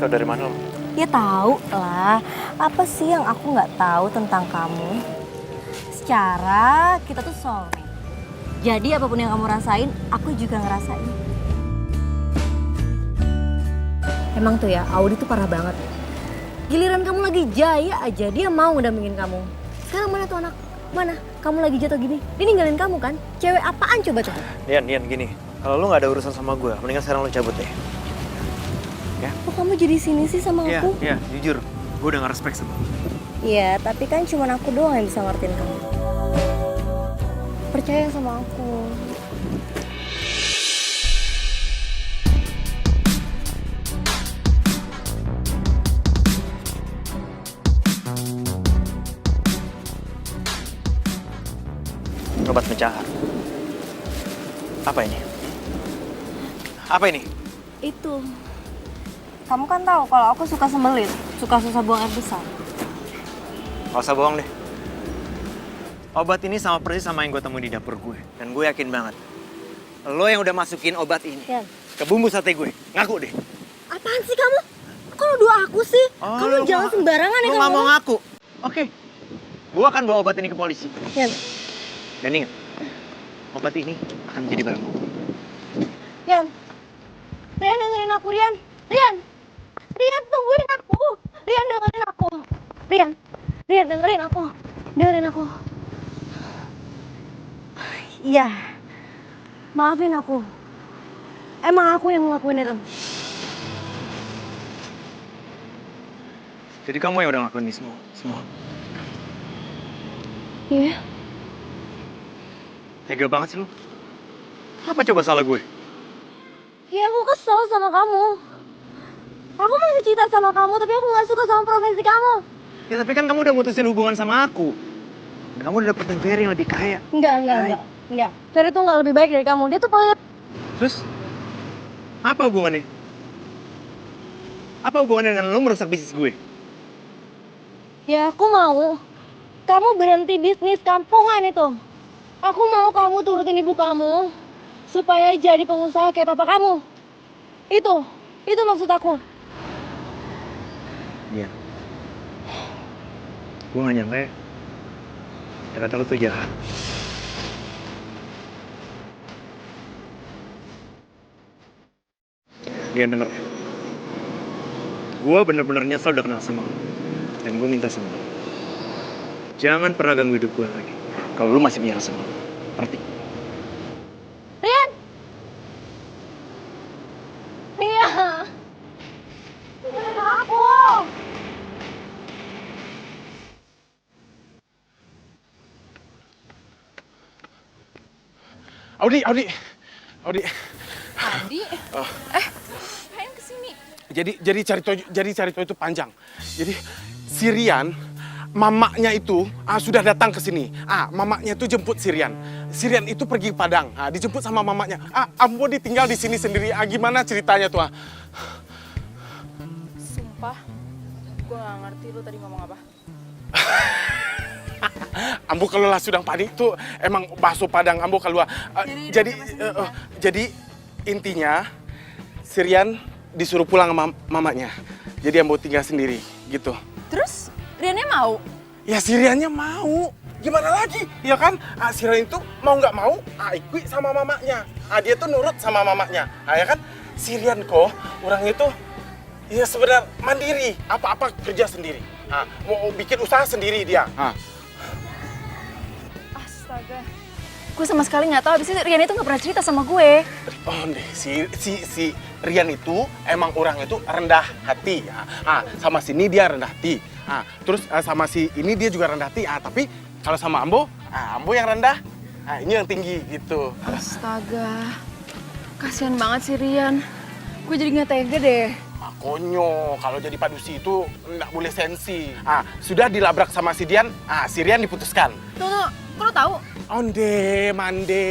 Speaker 2: Tahu dari mana lo?
Speaker 1: Ya tahu lah. Apa sih yang aku nggak tahu tentang kamu? Secara kita tuh soulmate. Jadi apapun yang kamu rasain, aku juga ngerasain. Emang tuh ya, Audi tuh parah banget. Giliran kamu lagi jaya aja, dia mau ngedampingin kamu. Sekarang mana tuh anak? Mana? Kamu lagi jatuh gini, dia ninggalin kamu kan? Cewek apaan coba tuh?
Speaker 2: Dian, gini. Kalau lu nggak ada urusan sama gue, mendingan sekarang lu cabut deh. Ya?
Speaker 1: Kok kamu jadi sini sih sama aku?
Speaker 2: Iya, jujur. Gue udah gak respect sama lu.
Speaker 1: Iya, tapi kan cuma aku doang yang bisa ngertiin kamu. Percaya sama aku.
Speaker 2: Obat pencahar. Apa ini? Apa ini?
Speaker 1: Itu. Kamu kan tahu kalau aku suka sembelit, suka susah buang air besar.
Speaker 2: Gak usah bohong deh. Obat ini sama persis sama yang gue temuin di dapur gue. Dan gue yakin banget, lo yang udah masukin obat ini
Speaker 8: Yan.
Speaker 2: ke bumbu sate gue. Ngaku deh.
Speaker 8: Apaan sih kamu? Kok nuduh aku sih?
Speaker 2: Oh,
Speaker 8: kamu jangan sembarangan ya
Speaker 2: Lo
Speaker 8: kalau
Speaker 2: nggak mau
Speaker 8: ngomong.
Speaker 2: ngaku? Oke. Gue akan bawa obat ini ke polisi.
Speaker 8: Yan.
Speaker 2: Dan ingat, obat ini akan menjadi barang bukti.
Speaker 8: Rian, Rian dengerin aku, Rian. Rian tungguin aku. Rian dengerin aku. Rian dengerin aku. Iya, maafin aku. Emang aku yang ngelakuin itu.
Speaker 2: Jadi kamu yang udah ngelakuin ini semua.
Speaker 8: Iya.
Speaker 2: Tega banget sih lo. Apa coba salah gue?
Speaker 8: Ya aku kesel sama kamu. Aku masih cinta sama kamu, tapi aku gak suka sama profesi kamu.
Speaker 2: Ya tapi kan kamu udah mutusin hubungan sama aku. Dan kamu udah dapetin Ferry yang lebih kaya.
Speaker 8: Enggak. Ferry tuh gak lebih baik dari kamu. Dia tuh paling...
Speaker 2: Terus? Apa hubungannya? Apa hubungannya dengan lo merusak bisnis gue?
Speaker 8: Ya aku mau kamu berhenti bisnis kampungan itu. Aku mau kamu turutin ibu kamu supaya jadi pengusaha kayak papa kamu. Itu maksud aku.
Speaker 2: Iya. Gue gak nyangka ya. Ternyata lo tuh jahat. Dia denger. Gue bener-bener nyesel udah kenal sama lo. Dan gue minta sama lo. Jangan pernah ganggu hidup gue lagi. Kalau lo masih punya rasa sama lo. Ngerti?
Speaker 8: Rian! Aku!
Speaker 4: Audi.
Speaker 5: Adi?
Speaker 4: Oh.
Speaker 5: Ngapain kesini?
Speaker 4: Jadi cerita itu panjang. Jadi si Rian, mamaknya itu sudah datang ke sini. Mamaknya itu jemput si Rian. Si Rian itu pergi ke Padang. Dijemput sama mamaknya. Ambo ditinggal di sini sendiri. Gimana ceritanya tuh?
Speaker 5: Sumpah, gue gak ngerti lu tadi ngomong apa.
Speaker 4: Ambo kalau lah sudah panik tuh emang bakso Padang Ambo keluar. Jadi intinya si Rian disuruh pulang sama mamanya. Jadi Ambo tinggal sendiri gitu.
Speaker 5: Terus, Riannya mau?
Speaker 4: Ya si Riannya mau. Gimana lagi? Ya kan? Si Rian itu mau nggak mau ikut sama mamanya. Dia tuh nurut sama mamanya. Ya kan? Si Rian kok orangnya tuh ya sebenarnya mandiri. Apa-apa kerja sendiri. Mau bikin usaha sendiri dia.
Speaker 5: Astaga. Gue sama sekali nggak tahu. Abis itu Rian itu nggak pernah cerita sama gue.
Speaker 4: Oh deh, si Rian itu emang orangnya tuh rendah hati. Sama sini dia rendah hati. Terus sama si ini dia juga rendah hati. Tapi kalau sama Ambo, Ambo yang rendah. Ini yang tinggi gitu.
Speaker 5: Astaga. Kasian banget si Rian. Gue jadi nggak tega deh.
Speaker 4: Makonyo, kalau jadi padusi itu nggak boleh sensi. Sudah dilabrak sama si Dian, si Rian diputuskan.
Speaker 5: Tuh, kok lo tahu?
Speaker 4: Onde, mande,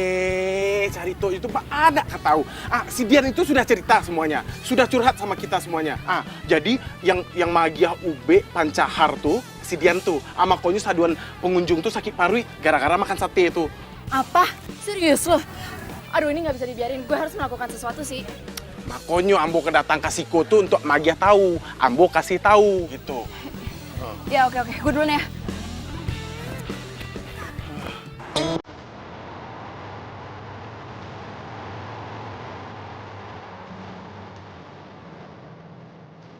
Speaker 4: carito itu Pak ada tahu. Si Dian itu sudah cerita semuanya, sudah curhat sama kita semuanya. Jadi yang Magiah UB Pancahar tuh, si Dian tuh, makonyo saduan pengunjung tuh sakit paru gara-gara makan sate itu.
Speaker 5: Apa? Serius lo? Aduh ini nggak bisa dibiarin, gue harus melakukan sesuatu sih.
Speaker 4: Makonyo Ambo kedatang ke Siko tuh untuk Magiah tahu, Ambo kasih tahu gitu.
Speaker 5: Ya oke, gue duluan ya.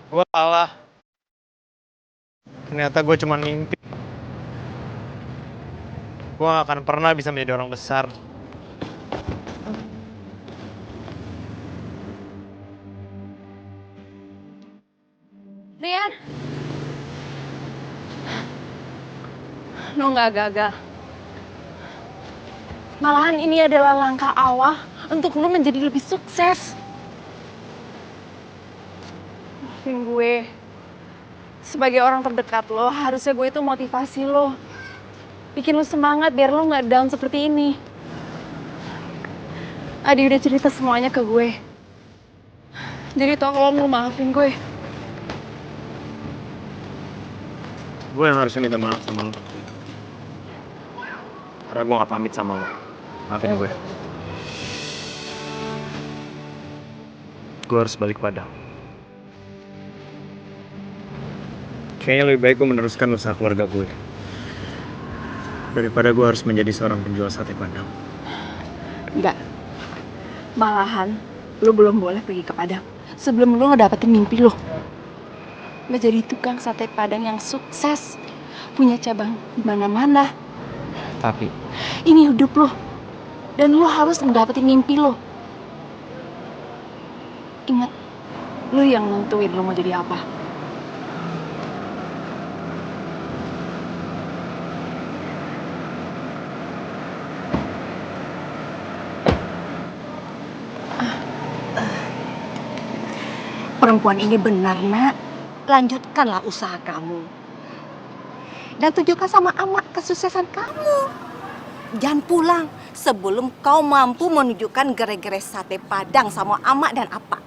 Speaker 2: Gue kalah. Ternyata gue cuma mimpi. Gue gak akan pernah bisa menjadi orang besar.
Speaker 5: Rian. Lo nggak gagal. Malahan ini adalah langkah awal untuk lo menjadi lebih sukses. Maafin gue. Sebagai orang terdekat lo, harusnya gue itu motivasi lo. Bikin lo semangat biar lo nggak down seperti ini. Adi udah cerita semuanya ke gue. Jadi tolong lo maafin gue.
Speaker 2: Gue yang harusnya minta maaf sama lo. Karena gue gak pamit sama lo. Maafin gue. gue harus balik Padang. Kayaknya lebih baik gue meneruskan usaha keluarga gue daripada gue harus menjadi seorang penjual sate Padang.
Speaker 3: Enggak. Malahan, lo belum boleh pergi ke Padang sebelum lo ngedapetin mimpi lo. Lo jadi tukang sate Padang yang sukses, punya cabang di mana-mana.
Speaker 2: Tapi
Speaker 3: Ini hidup lo, dan lo harus ngedapetin mimpi lo. Ingat, lo yang nentuin lo mau jadi apa. Perempuan ini benar, Nak. Lanjutkanlah usaha kamu. Dan tunjukkan sama Ama kesuksesan kamu.
Speaker 8: Jangan pulang sebelum kau mampu menunjukkan gere-gere sate Padang sama Ama dan Apa.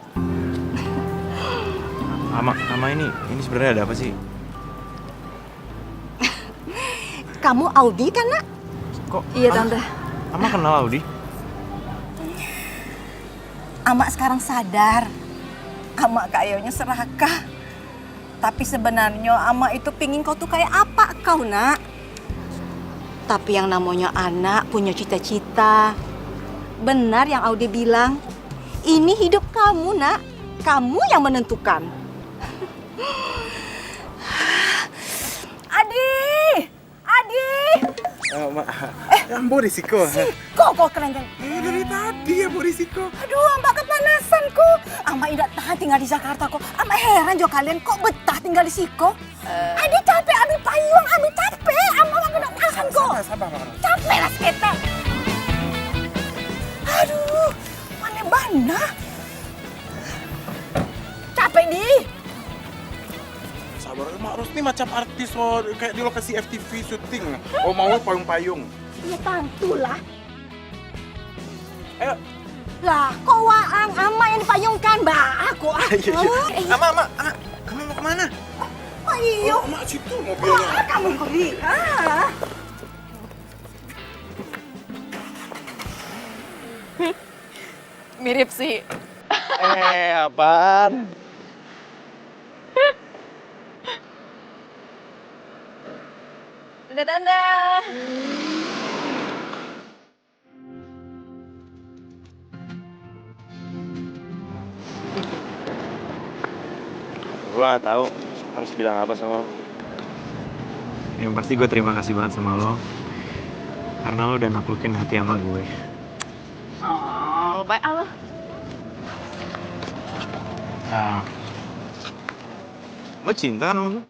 Speaker 2: Ama ini sebenarnya ada apa sih?
Speaker 8: Kamu Audi kan, Nak?
Speaker 2: Kok?
Speaker 3: Iya, Tante.
Speaker 2: Ama kenal Audi?
Speaker 8: Ama sekarang sadar. Ama kayaknya serakah. Tapi sebenarnya Ama itu pingin kau tuh kayak apa kau, Nak? Tapi yang namanya anak punya cita-cita. Benar yang Audi bilang. Ini hidup kamu, Nak. Kamu yang menentukan. Adi! Adi!
Speaker 4: Ambo risiko.
Speaker 8: Kok keren kan?
Speaker 4: Dari tadi ambo risiko.
Speaker 8: Aduh, Amba kepanasan kok. Amba tidak tahan tinggal di Jakarta kok. Amba heran jo kalian kok betah tinggal di siko. Adi capek, Abi payung, Abi capek. Amba nggak tahan kok.
Speaker 4: Sabar.
Speaker 8: Capek lah seketa. Aduh, mana bana. Capek di.
Speaker 4: Sabar, Mak Ros ini macam artis kayak di lokasi FTV syuting. Oh mau payung-payung.
Speaker 8: Ya tantulah.
Speaker 4: Ayo.
Speaker 8: Lah, kok waang Ama yang dipayungkan, Mbak? Aku.
Speaker 2: Ama, kamu mau kemana?
Speaker 8: Oh iya.
Speaker 4: Mak situ mobilnya.
Speaker 8: Wah, kamu pergi.
Speaker 3: Mirip sih.
Speaker 2: Apaan?
Speaker 3: Udah, Tante.
Speaker 2: Gue gak tahu harus bilang apa sama lo. Yang pasti gue terima kasih banget sama lo. Karena lo udah naklukin hati sama gue.
Speaker 3: Oh, baik Allah.
Speaker 2: Lo cinta sama gue?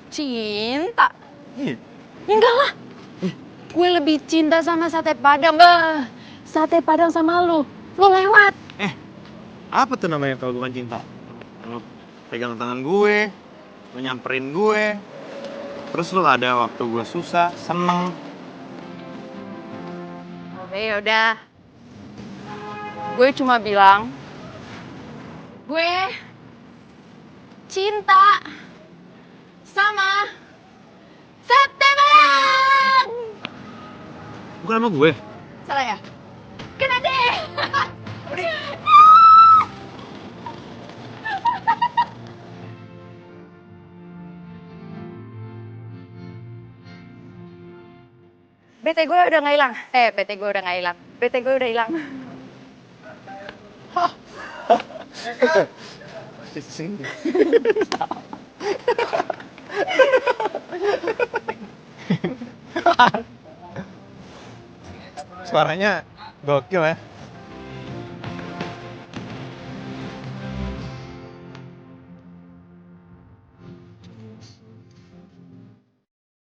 Speaker 3: Cinta?
Speaker 2: Iya.
Speaker 3: Enggak lah. Gue lebih cinta sama sate Padang. Sate Padang sama lu. Lu lewat.
Speaker 2: Apa tuh namanya kalau bukan cinta? Lo pegang tangan gue, lo nyamperin gue, terus lo ada waktu gue susah, seneng.
Speaker 3: Oke, yaudah. Gue cuma bilang, gue cinta sama sate Padang.
Speaker 2: Bukan sama gue.
Speaker 3: Salah ya? Kena deh. Bete gue udah nggak hilang. Bete gue udah nggak hilang. Bete gue udah hilang.
Speaker 2: Suaranya gokil ya.